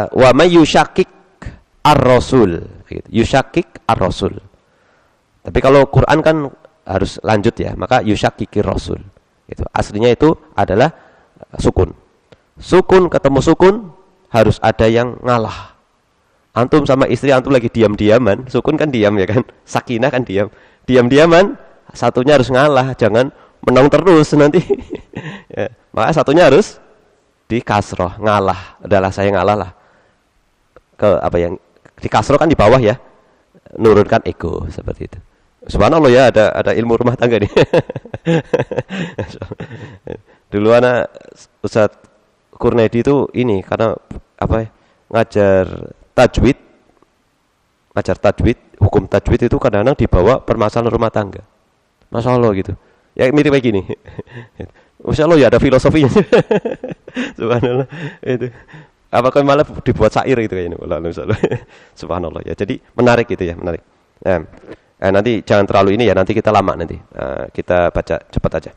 [SPEAKER 1] wa may yushakik ar-rasul. Yushakik ar-rasul. Tapi kalau Quran kan harus lanjut ya, maka yushakikir rasul. Itu aslinya itu adalah sukun. Sukun ketemu sukun harus ada yang ngalah. Antum sama istri antum lagi diam-diaman, sukun kan diam ya kan, sakinah kan diam. Diam-diaman satunya harus ngalah, jangan menang terus nanti. Ya, maka satunya harus di kasroh, ngalah. Adalah saya ngalah lah. Ke apa yang di kasroh kan di bawah ya. Nurunkan ego seperti itu. Subhanallah ya, ada ilmu rumah tangga nih. Dulu anak Ustaz Kurnaidi itu ini karena apa ya, ngajar tajwid, hukum tajwid itu kadang-kadang dibawa permasalahan rumah tangga. Masya Allah gitu. Ya mirip kayak gini. Masya Allah ya ada filosofinya. Subhanallah itu. Apakah malah dibuat syair gitu kayaknya. Subhanallah ya. Jadi menarik gitu ya, menarik. Nanti jangan terlalu ini ya, nanti kita lama nanti. Kita baca cepat aja.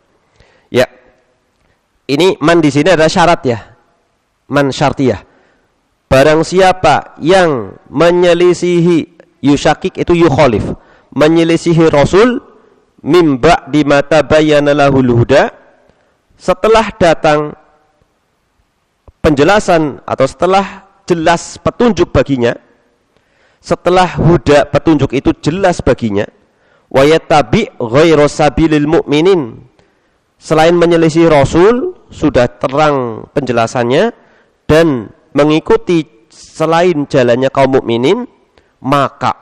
[SPEAKER 1] Ya. Ini man di sini adalah syarat ya. Man syartiyah. Barang siapa yang menyelisihi yushakik itu yukhalif, menyelisihi Rasul mim ba'di ma tabayyana lahul huda, setelah datang penjelasan atau setelah jelas petunjuk baginya, setelah huda petunjuk itu jelas baginya, wa yattabi ghairu sabilil mu'minin, selain menyelisih Rasul sudah terang penjelasannya dan mengikuti selain jalannya kaum mukminin, maka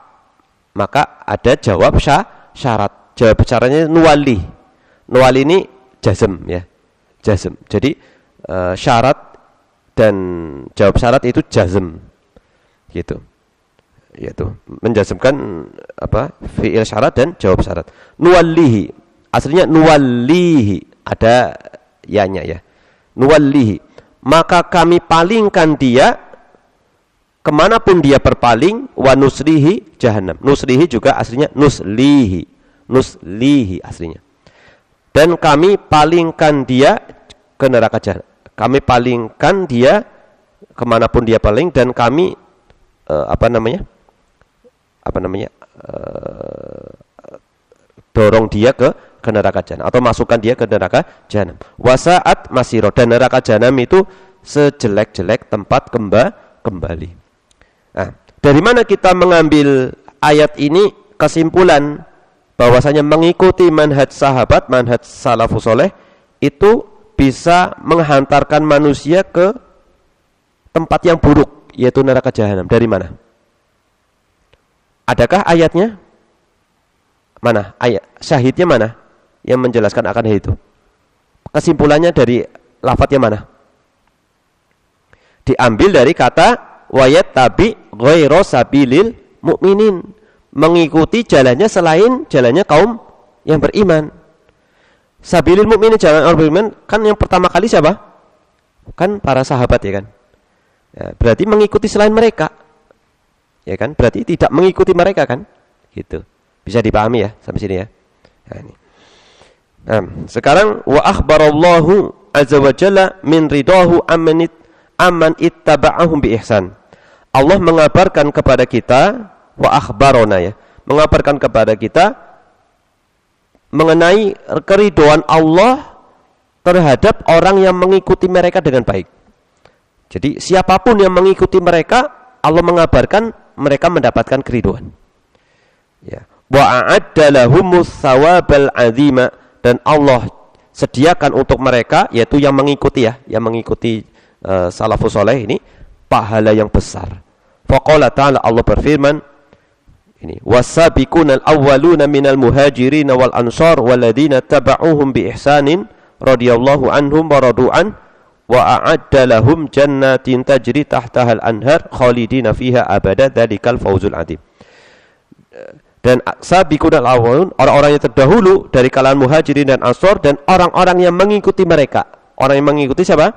[SPEAKER 1] ada jawab syarat. Jawab syaratnya nuwali. Nuwali ini jazm ya. Jazm. Jadi syarat dan jawab syarat itu jazm. Gitu. Yaitu menjazmkan apa? Fi'il syarat dan jawab syarat. Nuwallihi. Aslinya nuwallihi. Ada ya-nya ya. Nuwallihi. Maka kami palingkan dia kemanapun dia berpaling, wa nuslihi jahannam. Nuslihi juga aslinya nuslihi aslinya. Dan kami palingkan dia ke neraka jahanam. Kami palingkan dia kemanapun dia paling, dan kami dorong dia ke neraka jahanam atau masukkan dia ke neraka jahanam. Wasaat masiro, dan neraka jahanam itu sejelek-jelek tempat kembali. Nah, dari mana kita mengambil ayat ini kesimpulan bahwasanya mengikuti manhaj sahabat, manhaj salafus saleh itu bisa menghantarkan manusia ke tempat yang buruk, yaitu neraka jahanam. Dari mana? Adakah ayatnya? Mana? Ayat syahidnya mana yang menjelaskan akan hal itu? Kesimpulannya dari lafadznya mana? Diambil dari kata wayat tabi ghairu sabilil mu'minin, mengikuti jalannya selain jalannya kaum yang beriman. Sabilil mu'minin, jalan orang beriman, kan yang pertama kali siapa? Kan para sahabat ya kan. Ya, berarti mengikuti selain mereka. Ya kan? Berarti tidak mengikuti mereka kan? Gitu. Bisa dipahami ya sampai sini ya. Nah, ini. Nah, sekarang wa akhbarallahu azza wa jalla min ridahu amman ittaba'ahum bi ihsan. Allah mengabarkan kepada kita, wa akhbarona ya, mengabarkan kepada kita mengenai keridhaan Allah terhadap orang yang mengikuti mereka dengan baik. Jadi siapapun yang mengikuti mereka, Allah mengabarkan mereka mendapatkan keridhaan. Ya. Wa a'adda lahumus thawabal 'azima, dan Allah sediakan untuk mereka, yaitu yang mengikuti ya, yang mengikuti salafus saleh ini, pahala yang besar. Faqala ta'ala, Allah berfirman ini, wasabiqunal awwaluna minal muhajirin wal ansar walladzina taba'uhum bi ihsanin radhiyallahu anhum wa radu'an wa a'adda lahum jannatin tajri tahtahal anhar khalidina fiha abada, dzalikal fawzul 'adzim. Dan sabiqun al-awwalun, orang-orang yang terdahulu dari kalangan Muhajirin dan Ansor, dan orang-orang yang mengikuti mereka. Orang yang mengikuti siapa?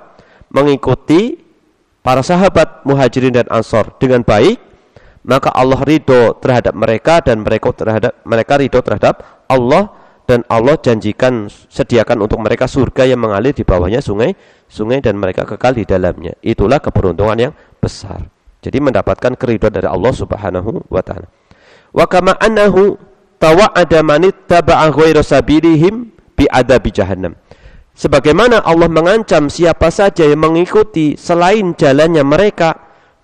[SPEAKER 1] Mengikuti para sahabat Muhajirin dan Ansor dengan baik, maka Allah ridho terhadap mereka dan mereka ridho terhadap Allah, dan Allah janjikan sediakan untuk mereka surga yang mengalir di bawahnya sungai dan mereka kekal di dalamnya. Itulah keberuntungan yang besar. Jadi mendapatkan keridhaan dari Allah Subhanahu wa taala. Wa kama annahu tawa'ada man ittaba'a ghayra sabilihim bi adabi jahannam. Sebagaimana Allah mengancam siapa saja yang mengikuti selain jalannya mereka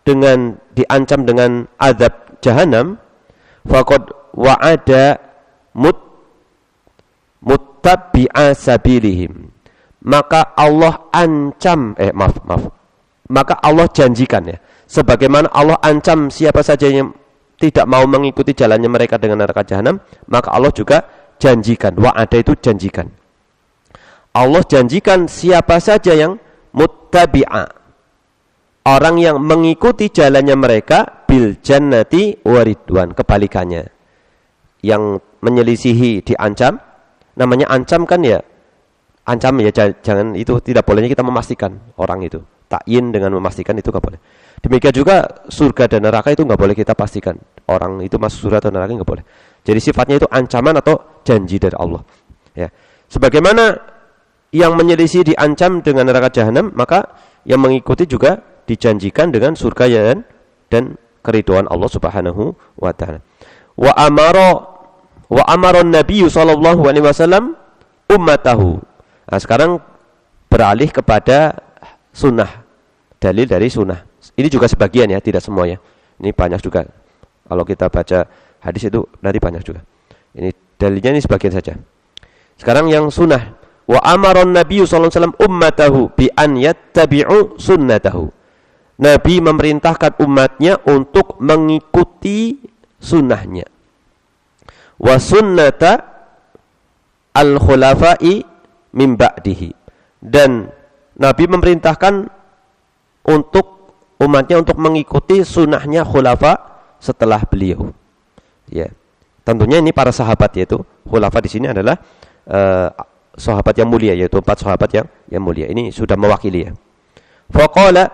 [SPEAKER 1] dengan diancam dengan azab jahanam, faqad wa'ada muttabi'a sabilihim. Maka Allah ancam maka Allah janjikan ya. Sebagaimana Allah ancam siapa saja yang tidak mau mengikuti jalannya mereka dengan neraka jahanam, maka Allah juga janjikan. Wa'ada itu janjikan. Allah janjikan siapa saja yang muttabi'a, orang yang mengikuti jalannya mereka, bil jannati waridwan, kebalikannya. Yang menyelisihi diancam, namanya ancam kan ya, ancam ya, jangan itu tidak bolehnya kita memastikan orang itu. Takyin dengan memastikan itu nggak boleh. Demikian juga surga dan neraka itu nggak boleh kita pastikan orang itu masuk surga atau neraka, nggak boleh. Jadi sifatnya itu ancaman atau janji dari Allah. Ya, sebagaimana yang menyelisih diancam dengan neraka jahanam, maka yang mengikuti juga dijanjikan dengan surga dan keridhaan Allah Subhanahu wa taala. Wa amara Nabi sallallahu alaihi wasallam ummatahu. Nah, sekarang beralih kepada sunnah. Dalil dari sunnah. Ini juga sebagian ya, tidak semua ya. Ini banyak juga. Kalau kita baca hadis itu dari banyak juga. Ini dalilnya ini sebagian saja. Sekarang yang sunnah. Wa amaron Nabi sallallahu alaihi wasallam ummatahu bi an yattabi'u sunnatahu. Nabi memerintahkan umatnya untuk mengikuti sunnahnya. Wa sunnata al-khulafa'i min ba'dihi. Dan Nabi memerintahkan untuk umatnya untuk mengikuti sunnahnya khulafa setelah beliau. Ya, tentunya ini para sahabat, yaitu khulafa di sini adalah sahabat yang mulia, yaitu 4 sahabat yang mulia. Ini sudah mewakili ya. Faqala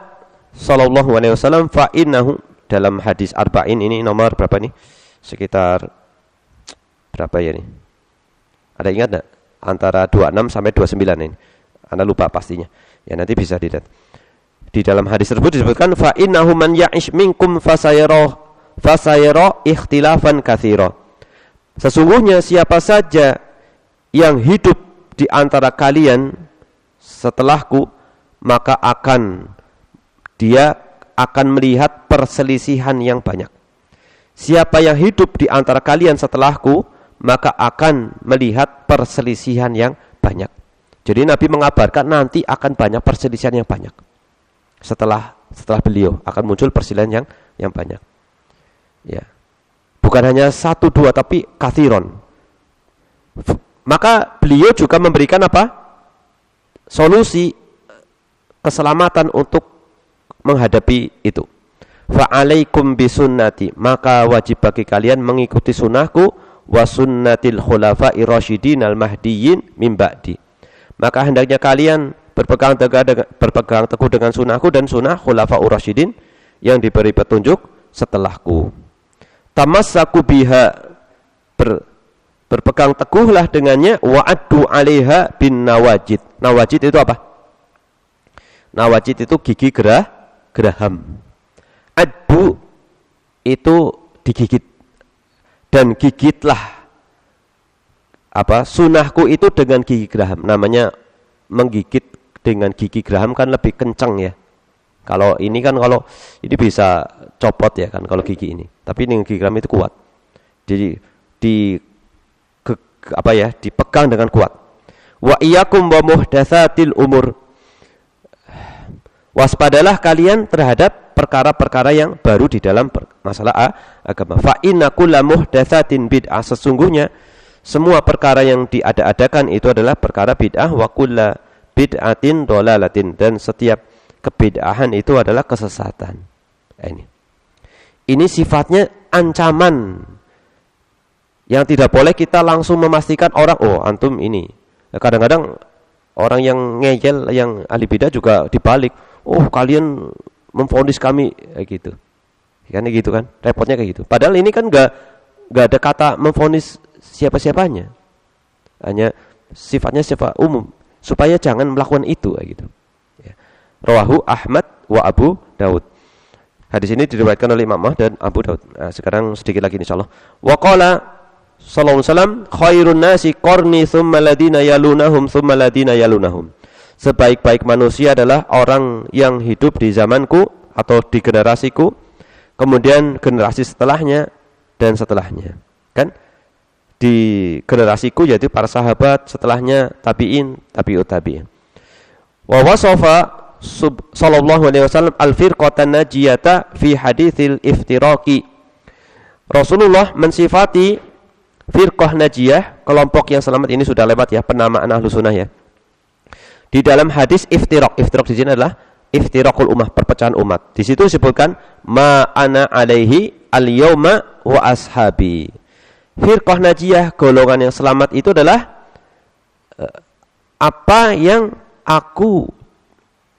[SPEAKER 1] sallallahu alaihi wasallam fa innahu, dalam hadis arba'in ini nomor berapa nih? Sekitar berapa ya nih? Ada ingat enggak? Antara 26 sampai 29 ini. Anda lupa pastinya. Ya, nanti bisa dilihat. Di dalam hadis tersebut disebutkan fa innahu man ya'ish minkum fasayara ikhtilafan katsira. Sesungguhnya siapa saja yang hidup di antara kalian setelahku, maka dia akan melihat perselisihan yang banyak. Siapa yang hidup di antara kalian setelahku, maka akan melihat perselisihan yang banyak. Jadi Nabi mengabarkan nanti akan banyak perselisihan yang banyak. Setelah beliau akan muncul perselisihan yang banyak. Ya. Bukan hanya 1 2 tapi kathiron. Maka beliau juga memberikan apa? Solusi keselamatan untuk menghadapi itu. Fa'alaikum bisunnati, maka wajib bagi kalian mengikuti sunnahku, wa sunnatil khulafa'i rasyidin al-mahdiyyin min ba'di. Maka hendaknya kalian berpegang teguh dengan sunnahku dan sunnah khulafa'ur rasyidin yang diberi petunjuk setelahku. Tamassaku biha, berpegang teguhlah dengannya, wa'addu 'alaiha bin nawajid. Nawajid itu apa? Nawajid itu gigi geraham. Addu itu digigit. Dan gigitlah sunnahku itu dengan gigi geraham. Namanya menggigit dengan gigi geraham kan lebih kencang ya. Kalau ini bisa copot ya kan kalau gigi ini. Tapi dengan gigi geraham itu kuat. Jadi dipegang dengan kuat. Wa iyyakum wa muhdatsatil umur. Waspadalah kalian terhadap perkara-perkara yang baru di dalam masalah agama. Fa inna kulla muhdatsatin bid'ah, sesungguhnya semua perkara yang diada-adakan itu adalah perkara bid'ah, wa kulla bid'atin dolalatin, dan setiap kebid'ahan itu adalah kesesatan. Ini sifatnya ancaman Yang tidak boleh kita langsung memastikan orang, oh antum ini. Kadang-kadang orang yang ngeyel, yang ahli bidah juga dibalik, oh kalian memvonis kami kayak gitu. Kan gitu kan, repotnya kayak gitu. Padahal ini kan enggak ada kata memvonis siapa-siapanya. Hanya sifatnya sifat umum supaya jangan melakukan itu kayak gitu. Ya. Rawahu Ahmad wa Abu Daud. Hadis ini diriwayatkan oleh Imam Ahmad dan Abu Daud. Nah, sekarang sedikit lagi insyaallah. Wa qala sallallahu alaihi wasallam khairun nasi qarni tsumma ladina yalunahum tsumma ladina yalunahum. Sebaik-baik manusia adalah orang yang hidup di zamanku atau di generasiku, kemudian generasi setelahnya dan setelahnya. Kan? Di generasiku yaitu para sahabat, setelahnya tabi'in, tabi'ut tabi'in. Wa wasafa sallallahu alaihi wasallam al-firqatan najiyata fi haditsil iftiraqi. Rasulullah mensifati firqah najiyah, kelompok yang selamat, ini sudah lewat ya penamaan ahlu sunnah ya. Di dalam hadis iftiraq di sini adalah iftiraqul ummah, perpecahan umat. Di situ disebutkan ma ana alaihi al-yauma wa ashabi. Firqah najiyah, golongan yang selamat itu adalah apa yang aku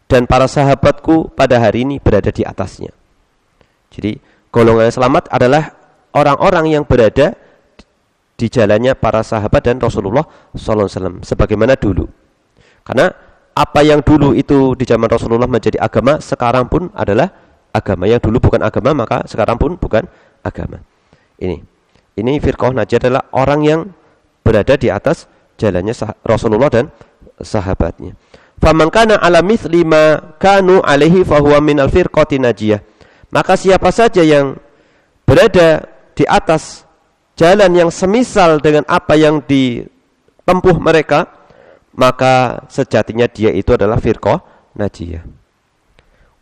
[SPEAKER 1] dan para sahabatku pada hari ini berada di atasnya. Jadi golongan yang selamat adalah orang-orang yang berada di jalannya para sahabat dan Rasulullah sallallahu alaihi wasallam sebagaimana dulu. Karena apa yang dulu itu di zaman Rasulullah menjadi agama, sekarang pun adalah agama. Yang dulu bukan agama, maka sekarang pun bukan agama. Ini firqah najiyah adalah orang yang berada di atas jalannya Rasulullah dan sahabatnya. Faman kana ala mithli ma kanu alaihi fahuwa minal firqati najiyah. Maka siapa saja yang berada di atas jalan yang semisal dengan apa yang ditempuh mereka, maka sejatinya dia itu adalah firqah najiyah.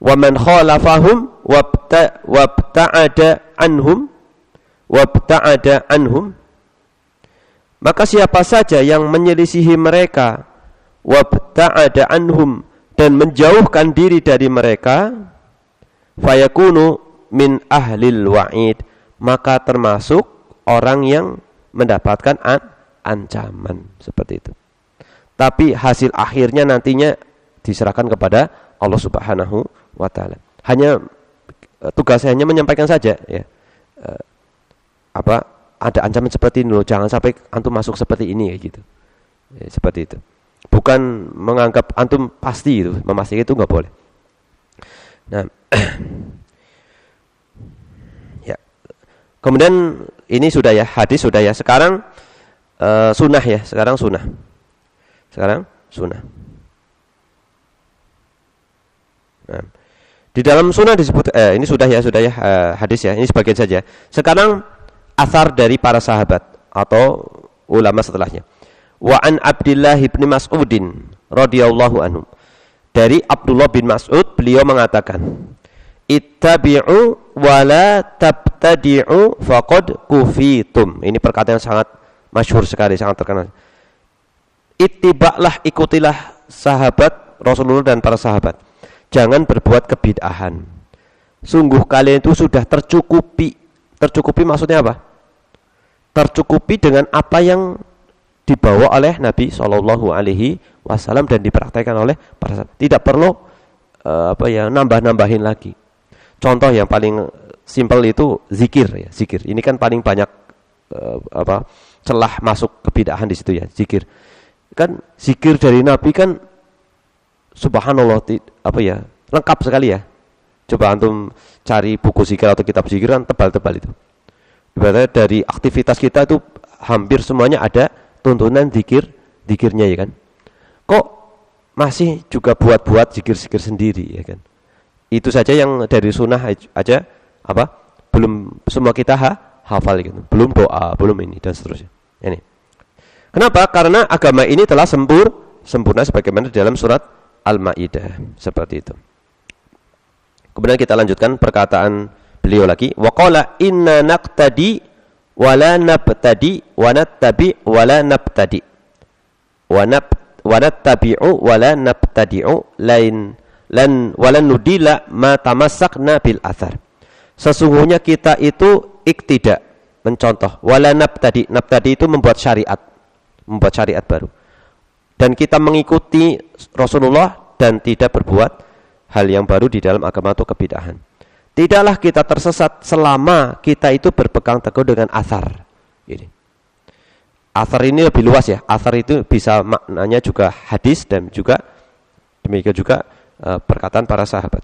[SPEAKER 1] Wa man khalafahum wabta'ada anhum, maka siapa saja yang menyelisihi mereka, wabta'ada anhum, dan menjauhkan diri dari mereka, fayakunu min ahlil wa'id, maka termasuk orang yang mendapatkan ancaman seperti itu. Tapi hasil akhirnya nantinya diserahkan kepada Allah Subhanahu wa taala. Hanya tugas saya hanya menyampaikan saja ya. Ada ancaman seperti ini loh, jangan sampai antum masuk seperti ini gitu. Ya, seperti itu. Bukan menganggap antum pasti itu, memastikan itu enggak boleh. Nah, ya. Kemudian ini sudah ya, hadis sudah ya. Sekarang sunnah ya, sekarang sunnah. Nah, di dalam sunnah disebut ini sudah ya hadis ya. Ini sebagian saja. Sekarang athar dari para sahabat atau ulama setelahnya. Wa an Abdullah bin Mas'udin radhiyallahu anhu. Dari Abdullah bin Mas'ud, beliau mengatakan, ittabi'u wa la tabtadi'u faqad kufitum. Ini perkataan yang sangat masyhur sekali, sangat terkenal. Ittiba'lah, ikutilah sahabat Rasulullah dan para sahabat. Jangan berbuat kebid'ahan. Sungguh kalian itu sudah tercukupi. Tercukupi maksudnya apa? Tercukupi dengan apa yang dibawa oleh Nabi Shallallahu Alaihi Wasallam dan dipraktekkan oleh para sahabat. Tidak perlu nambah-nambahin lagi. Contoh yang paling simpel itu zikir ya, zikir. Ini kan paling banyak celah masuk kebid'ahan di situ ya, zikir. Kan zikir dari Nabi kan subhanallah lengkap sekali ya. Coba antum cari buku zikir atau kitab zikir kan tebal-tebal itu. Ibaratnya dari aktivitas kita itu hampir semuanya ada tuntunan zikirnya ya kan. Kok masih juga buat zikir-zikir sendiri ya kan. Itu saja yang dari sunnah aja belum semua kita hafal gitu. Belum doa, belum ini dan seterusnya. Ini. Kenapa? Karena agama ini telah sempurna sebagaimana dalam surat Al-Maidah seperti itu. Kemudian kita lanjutkan perkataan beliau lagi, wa qala inna naqtadi wa la nabtadi wa nattabi wa la nabtadi wa nattabi'u wa la nabtadi'u lan walan nudila ma tamassakna bil athar. Sesungguhnya kita itu iktidak, mencontoh. Wala nabtadi. Nabtadi itu membuat syariat baru. Dan kita mengikuti Rasulullah dan tidak berbuat hal yang baru di dalam agama atau kebid'ahan. Tidaklah kita tersesat selama kita itu berpegang teguh dengan athar. Ini. Athar ini lebih luas ya. Athar itu bisa maknanya juga hadis dan juga demikian juga perkataan para sahabat.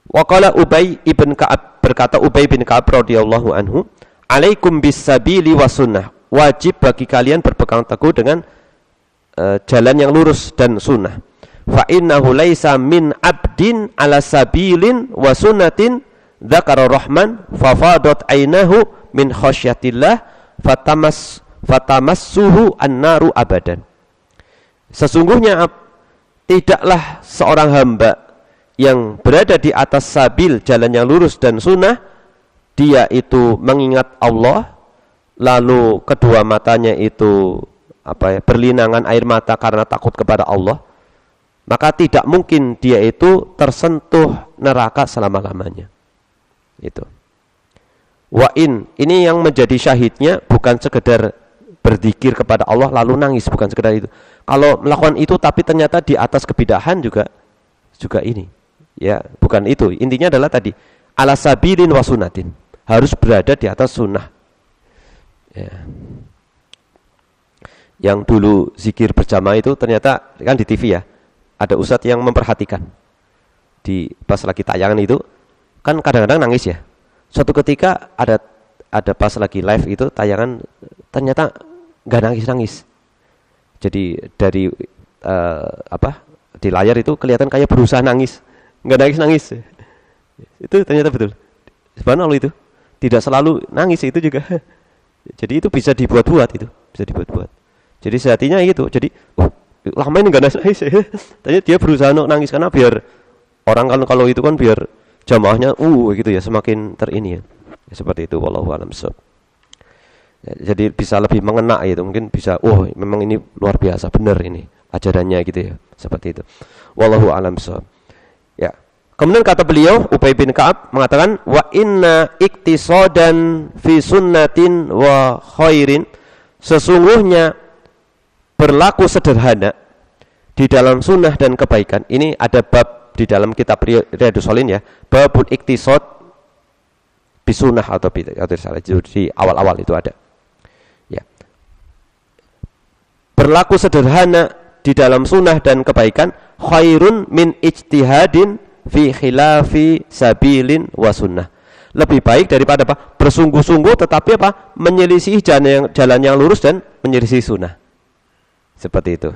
[SPEAKER 1] Waqala Ubay ibn Ka'ab, berkata Ubay bin Ka'ab radhiyallahu anhu, "Alaikum bis-sabili was sunnah." Wajib bagi kalian berpegang teguh dengan jalan yang lurus dan sunnah. Fa innahu laisa min abdin ala sabilin wa sunnatin dzakara rahman fa fadat ainahu min khasyatillah fatamassuhu an-naru abadan. Sesungguhnya tidaklah seorang hamba yang berada di atas sabil jalan yang lurus dan sunnah, dia itu mengingat Allah, lalu kedua matanya itu berlinangan air mata karena takut kepada Allah, maka tidak mungkin dia itu tersentuh neraka selama-lamanya. Itu. Ini yang menjadi syahidnya bukan sekedar berzikir kepada Allah lalu nangis, bukan sekedar itu. Kalau melakukan itu tapi ternyata di atas kebidahan juga ini. Ya, bukan itu. Intinya adalah tadi ala sabilin wa sunnatin. Harus berada di atas sunnah. Ya. Yang dulu zikir berjamaah itu ternyata kan di TV ya, ada ustadz yang memperhatikan pas lagi tayangan itu kan kadang-kadang nangis ya. Suatu ketika ada pas lagi live itu tayangan ternyata nggak nangis. Jadi dari di layar itu kelihatan kayak berusaha nangis, nggak nangis. Itu ternyata betul. Subhanallah, itu tidak selalu nangis itu juga. Jadi itu bisa dibuat-buat itu, bisa dibuat-buat. Jadi sehatinya gitu. Jadi, lama ini nggak nangis. Tanya dia berusaha nangis karena biar orang kan kalau itu kan biar jamaahnya gitu ya, semakin terini ya. Seperti itu, wallahu a'lam bishawab. Ya, jadi bisa lebih mengena gitu. Mungkin bisa, memang ini luar biasa, benar ini ajarannya gitu ya. Seperti itu. Wallahu a'lam bishawab. Ya. Kemudian kata beliau, Ubay bin Ka'ab mengatakan, wa inna iktisadan fi sunnatin wa khairin, sesungguhnya berlaku sederhana di dalam sunnah dan kebaikan. Ini ada bab di dalam kitab Riyadhus Shalihin ya, babul iktisad bi sunnah atau di awal-awal itu ada. Ya. Berlaku sederhana di dalam sunnah dan kebaikan, khairun min ijtihadin fi khilafi sabilin wa sunnah. Lebih baik daripada bersungguh-sungguh tetapi menyelisih jalan yang lurus dan menyelisih sunnah. Seperti itu.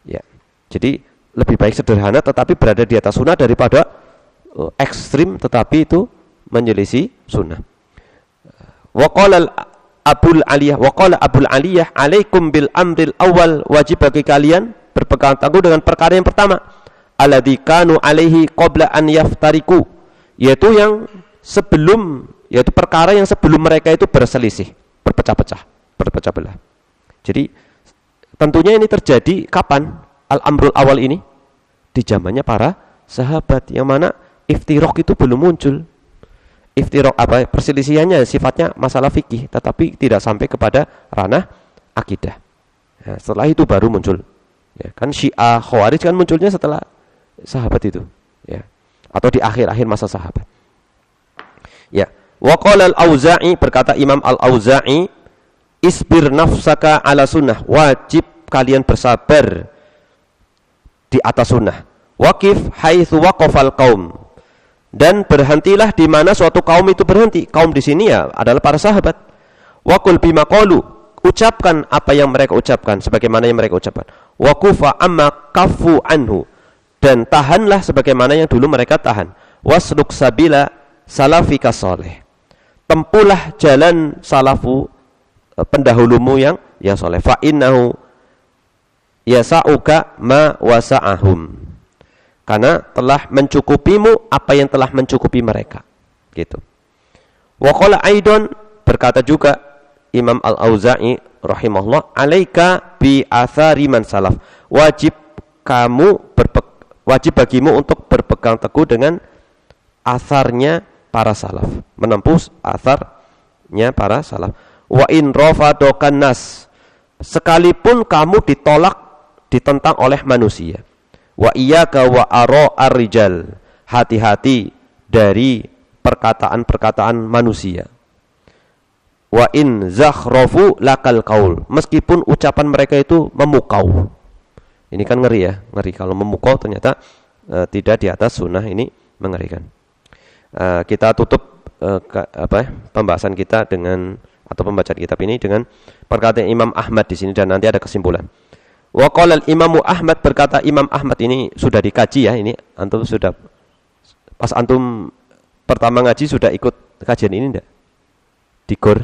[SPEAKER 1] Ya. Jadi lebih baik sederhana tetapi berada di atas sunnah daripada ekstrim tetapi itu menyelisih sunnah. Waqala Abul Aliyah, alaikum bil amril awal, wajib bagi kalian berpegang teguh dengan perkara yang pertama, alladzi kanu alaihi qabla an yaftariku, yaitu perkara yang sebelum mereka itu berselisih, berpecah belah. Jadi tentunya ini terjadi kapan? Al-amrul awal ini di zamannya para sahabat, yang mana iftiraq itu belum muncul. Iftiraq perselisihannya sifatnya masalah fikih tetapi tidak sampai kepada ranah akidah. Nah, setelah itu baru muncul. Ya, kan Syiah, Khawarij kan munculnya setelah sahabat itu, ya. Atau di akhir-akhir masa sahabat. Ya, wa qala al-Auza'i, berkata Imam al-Auza'i, isbir nafsaka ala sunnah, wajib kalian bersabar di atas sunnah. Waqif haitsu waqafal qaum, dan berhentilah di mana suatu kaum itu berhenti. Kaum di sini ya adalah para sahabat. Waqul bima qalu, ucapkan apa yang mereka ucapkan sebagaimana yang mereka ucapkan. Waqufa amma kafu anhu, dan tahanlah sebagaimana yang dulu mereka tahan. Wasluk sabila salafika saleh, tempuhlah jalan salafu, pendahulumu yang soleh. Fa innahu yasa'uka ma wasa'ahum, karena telah mencukupimu apa yang telah mencukupi mereka. Gitu. Wa qala aidan, berkata juga Imam Al-Auza'i rahimahullah, alaika bi athari man salaf, wajib bagimu untuk berpegang teguh dengan asarnya para salaf, menempuh asarnya manhajnya para salaf. Wa in rafadokan nas, sekalipun kamu ditentang oleh manusia. Wa iyyaka wa ar-rijal, hati-hati dari perkataan-perkataan manusia. Wa in zakhrafu lakal qaul, meskipun ucapan mereka itu memukau. Ini kan ngeri ya, ngeri kalau memukau ternyata tidak di atas sunnah, ini mengerikan. Kita tutup pembahasan kita dengan atau pembacaan kitab ini dengan perkataan Imam Ahmad di sini dan nanti ada kesimpulan. Wa qala al-Imam Ahmad, berkata Imam Ahmad, ini sudah dikaji ya, ini antum sudah pas antum pertama ngaji sudah ikut kajian ini enggak? Di GOR.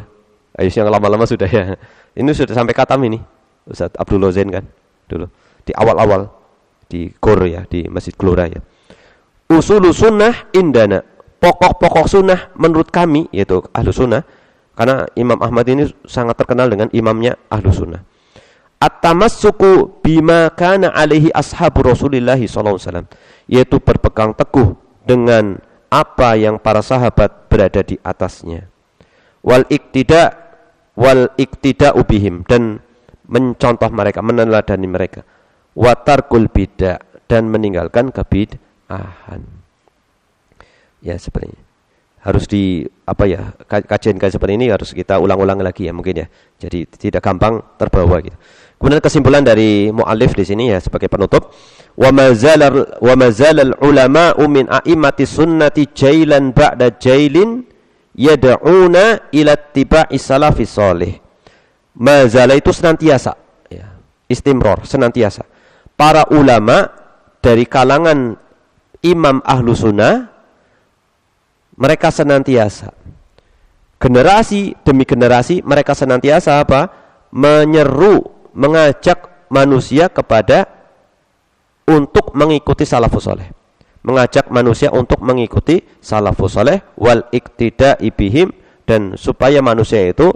[SPEAKER 1] Ayo yang lama-lama sudah ya. Ini sudah sampai katam ini. Ustaz Abdul Zain kan dulu di awal-awal di GOR ya, di Masjid Gelora ya. Usulus sunnah indana, pokok-pokok sunnah menurut kami, yaitu ahlu sunnah, karena Imam Ahmad ini sangat terkenal dengan imamnya ahlu sunnah. At-tamassuku bima kana alaihi ashabu Rasulillah sallallahu alaihi wasallam, yaitu berpegang teguh dengan apa yang para sahabat berada di atasnya. Wal iktida'u bihim, dan mencontoh mereka, meneladani mereka. Wa tarkul bid'ah, dan meninggalkan kebid'ahan. Ya seperti ini. Harus kajian seperti ini harus kita ulang-ulang lagi ya mungkin ya. Jadi tidak gampang terbawa gitu. Kemudian kesimpulan dari muallif di sini ya sebagai penutup, wa mazalal ulama'u min a'immati sunnati jailan ba'da jailin yad'una ila ittiba'i salafis salih. Mazala itu senantiasa ya, istimror, senantiasa. Para ulama dari kalangan imam ahlu sunnah, mereka senantiasa, generasi demi generasi, mereka senantiasa menyeru, mengajak manusia kepada untuk mengikuti salafus saleh, mengajak manusia untuk mengikuti salafus saleh, wal iktida'i bihim, dan supaya manusia itu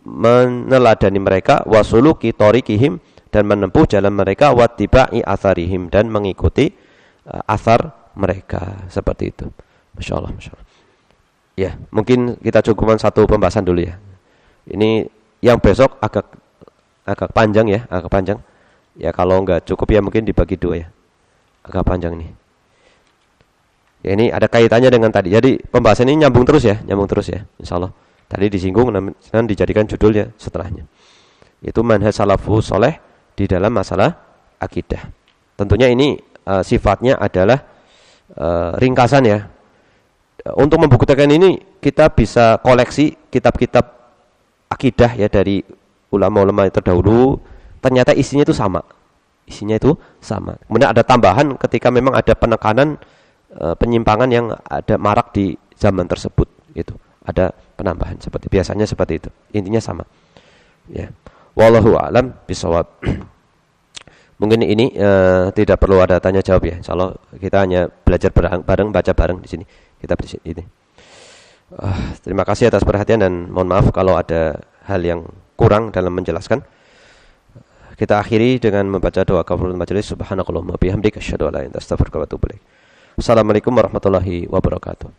[SPEAKER 1] meneladani mereka, wasuluki thoriqihim, dan menempuh jalan mereka, wattiba'i atharihim, dan mengikuti athar mereka, seperti itu. Masya Allah, Masya Allah. Ya, mungkin kita cukupkan satu pembahasan dulu ya. Ini yang besok agak panjang ya, agak panjang. Ya kalau enggak cukup ya mungkin dibagi dua ya. Agak panjang ini. Ya ini ada kaitannya dengan tadi. Jadi pembahasan ini nyambung terus ya, insyaallah. Tadi disinggung dan dijadikan judulnya setelahnya. Itu manhaj salafus saleh di dalam masalah akidah. Tentunya ini sifatnya adalah ringkasan ya. Untuk membuktikan ini kita bisa koleksi kitab-kitab akidah ya dari ulama-ulama yang terdahulu, ternyata isinya itu sama. Kemudian ada tambahan ketika memang ada penekanan penyimpangan yang ada marak di zaman tersebut, itu ada penambahan biasanya seperti itu. Intinya sama. Ya. Wallahu a'lam bishawab. Mungkin ini tidak perlu ada tanya jawab ya. Insyaallah kita hanya belajar bareng, baca bareng di sini. Kitab di sini. Terima kasih atas perhatian dan mohon maaf kalau ada hal yang kurang dalam menjelaskan. Kita akhiri dengan membaca doa kafaratul majelis. Subhanakallahumma bihamdika asyhadu an la ilaha illa anta astaghfiruka wa atubu ilaik. Assalamualaikum warahmatullahi wabarakatuh.